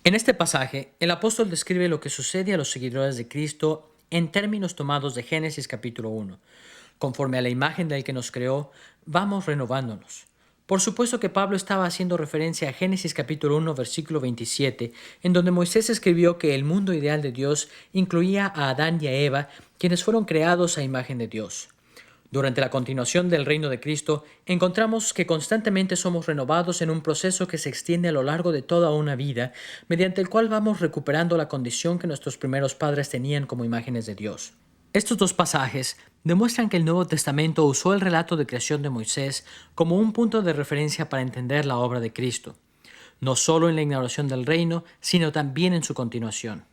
En este pasaje, el apóstol describe lo que sucede a los seguidores de Cristo en términos tomados de Génesis capítulo 1. Conforme a la imagen del que nos creó, vamos renovándonos. Por supuesto que Pablo estaba haciendo referencia a Génesis capítulo 1 versículo 27, en donde Moisés escribió que el mundo ideal de Dios incluía a Adán y a Eva, quienes fueron creados a imagen de Dios. Durante la continuación del reino de Cristo, encontramos que constantemente somos renovados en un proceso que se extiende a lo largo de toda una vida, mediante el cual vamos recuperando la condición que nuestros primeros padres tenían como imágenes de Dios. Estos dos pasajes demuestran que el Nuevo Testamento usó el relato de creación de Moisés como un punto de referencia para entender la obra de Cristo, no solo en la inauguración del reino, sino también en su continuación.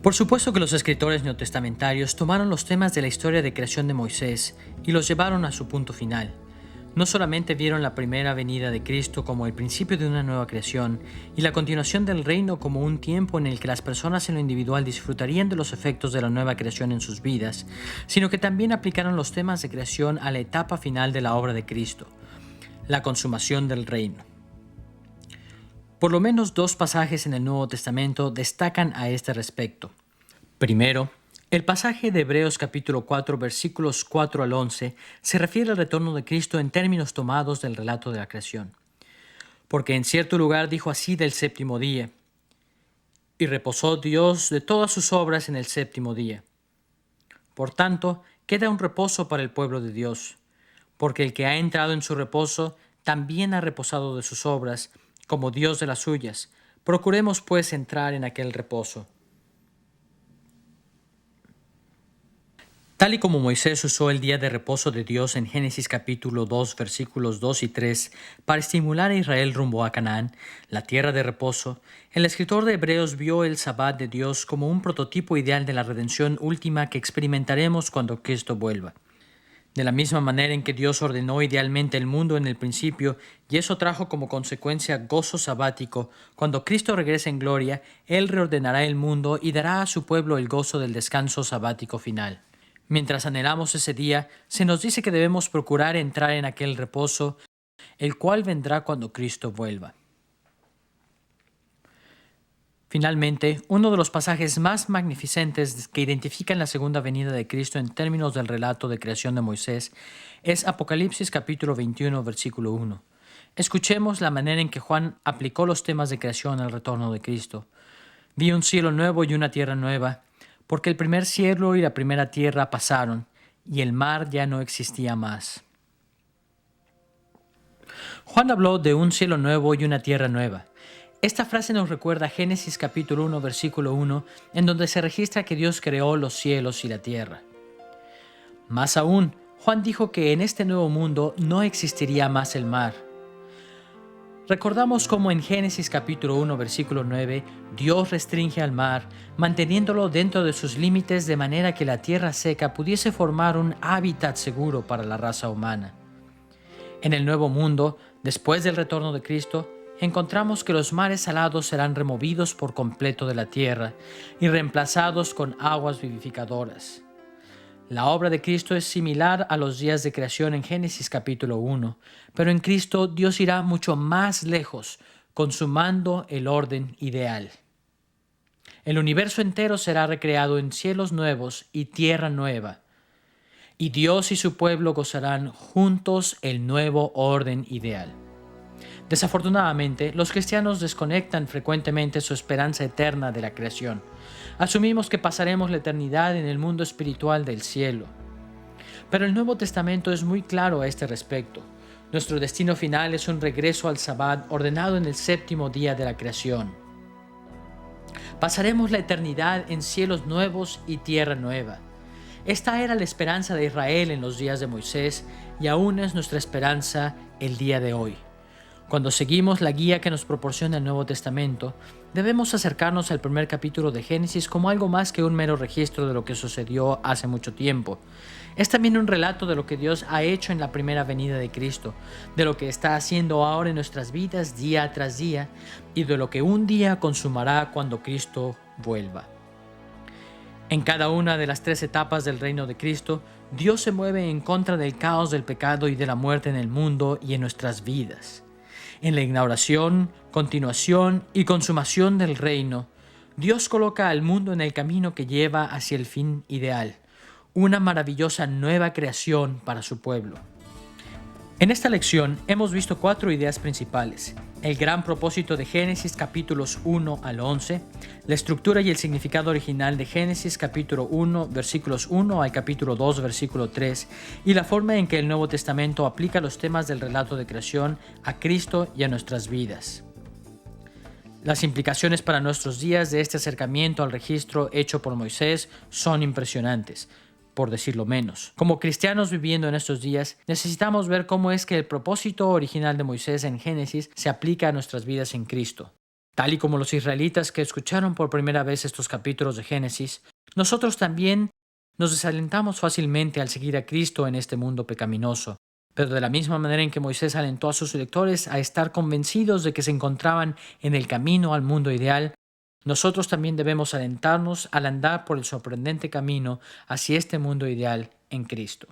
Por supuesto que los escritores neotestamentarios tomaron los temas de la historia de creación de Moisés y los llevaron a su punto final. No solamente vieron la primera venida de Cristo como el principio de una nueva creación y la continuación del reino como un tiempo en el que las personas en lo individual disfrutarían de los efectos de la nueva creación en sus vidas, sino que también aplicaron los temas de creación a la etapa final de la obra de Cristo, la consumación del reino. Por lo menos dos pasajes en el Nuevo Testamento destacan a este respecto. Primero, El pasaje de Hebreos capítulo 4 versículos 4 al 11 se refiere al retorno de Cristo en términos tomados del relato de la creación. Porque en cierto lugar dijo así del séptimo día, y reposó Dios de todas sus obras en el séptimo día. Por tanto, queda un reposo para el pueblo de Dios, porque el que ha entrado en su reposo también ha reposado de sus obras, como Dios de las suyas. Procuremos pues entrar en aquel reposo. Tal y como Moisés usó el día de reposo de Dios en Génesis capítulo 2 versículos 2 y 3 para estimular a Israel rumbo a Canaán, la tierra de reposo, el escritor de Hebreos vio el Sabbat de Dios como un prototipo ideal de la redención última que experimentaremos cuando Cristo vuelva. De la misma manera en que Dios ordenó idealmente el mundo en el principio y eso trajo como consecuencia gozo sabático, cuando Cristo regrese en gloria, Él reordenará el mundo y dará a su pueblo el gozo del descanso sabático final. Mientras anhelamos ese día, se nos dice que debemos procurar entrar en aquel reposo, el cual vendrá cuando Cristo vuelva. Finalmente, uno de los pasajes más magnificentes que identifican la segunda venida de Cristo en términos del relato de creación de Moisés es Apocalipsis capítulo 21, versículo 1. Escuchemos la manera en que Juan aplicó los temas de creación al retorno de Cristo. Vi un cielo nuevo y una tierra nueva, porque el primer cielo y la primera tierra pasaron, y el mar ya no existía más. Juan habló de un cielo nuevo y una tierra nueva. Esta frase nos recuerda a Génesis capítulo 1, versículo 1, en donde se registra que Dios creó los cielos y la tierra. Más aún, Juan dijo que en este nuevo mundo no existiría más el mar. Recordamos cómo en Génesis capítulo 1, versículo 9, Dios restringe al mar, manteniéndolo dentro de sus límites de manera que la tierra seca pudiese formar un hábitat seguro para la raza humana. En el nuevo mundo, después del retorno de Cristo, encontramos que los mares salados serán removidos por completo de la tierra y reemplazados con aguas vivificadoras. La obra de Cristo es similar a los días de creación en Génesis capítulo 1, pero en Cristo Dios irá mucho más lejos, consumando el orden ideal. El universo entero será recreado en cielos nuevos y tierra nueva, y Dios y su pueblo gozarán juntos el nuevo orden ideal. Desafortunadamente, los cristianos desconectan frecuentemente su esperanza eterna de la creación. Asumimos que pasaremos la eternidad en el mundo espiritual del cielo. Pero el Nuevo Testamento es muy claro a este respecto. Nuestro destino final es un regreso al Sabbat ordenado en el séptimo día de la creación. Pasaremos la eternidad en cielos nuevos y tierra nueva. Esta era la esperanza de Israel en los días de Moisés y aún es nuestra esperanza el día de hoy. Cuando seguimos la guía que nos proporciona el Nuevo Testamento, debemos acercarnos al primer capítulo de Génesis como algo más que un mero registro de lo que sucedió hace mucho tiempo. Es también un relato de lo que Dios ha hecho en la primera venida de Cristo, de lo que está haciendo ahora en nuestras vidas día tras día y de lo que un día consumará cuando Cristo vuelva. En cada una de las tres etapas del reino de Cristo, Dios se mueve en contra del caos del pecado y de la muerte en el mundo y en nuestras vidas. En la inauguración, continuación y consumación del reino, Dios coloca al mundo en el camino que lleva hacia el fin ideal, una maravillosa nueva creación para su pueblo. En esta lección hemos visto 4 ideas principales: el gran propósito de Génesis capítulos 1 al 11, la estructura y el significado original de Génesis capítulo 1 versículos 1 al capítulo 2 versículo 3 y la forma en que el Nuevo Testamento aplica los temas del relato de creación a Cristo y a nuestras vidas. Las implicaciones para nuestros días de este acercamiento al registro hecho por Moisés son impresionantes, por decirlo menos. Como cristianos viviendo en estos días, necesitamos ver cómo es que el propósito original de Moisés en Génesis se aplica a nuestras vidas en Cristo. Tal y como los israelitas que escucharon por primera vez estos capítulos de Génesis, nosotros también nos desalentamos fácilmente al seguir a Cristo en este mundo pecaminoso. Pero de la misma manera en que Moisés alentó a sus lectores a estar convencidos de que se encontraban en el camino al mundo ideal, nosotros también debemos alentarnos al andar por el sorprendente camino hacia este mundo ideal en Cristo.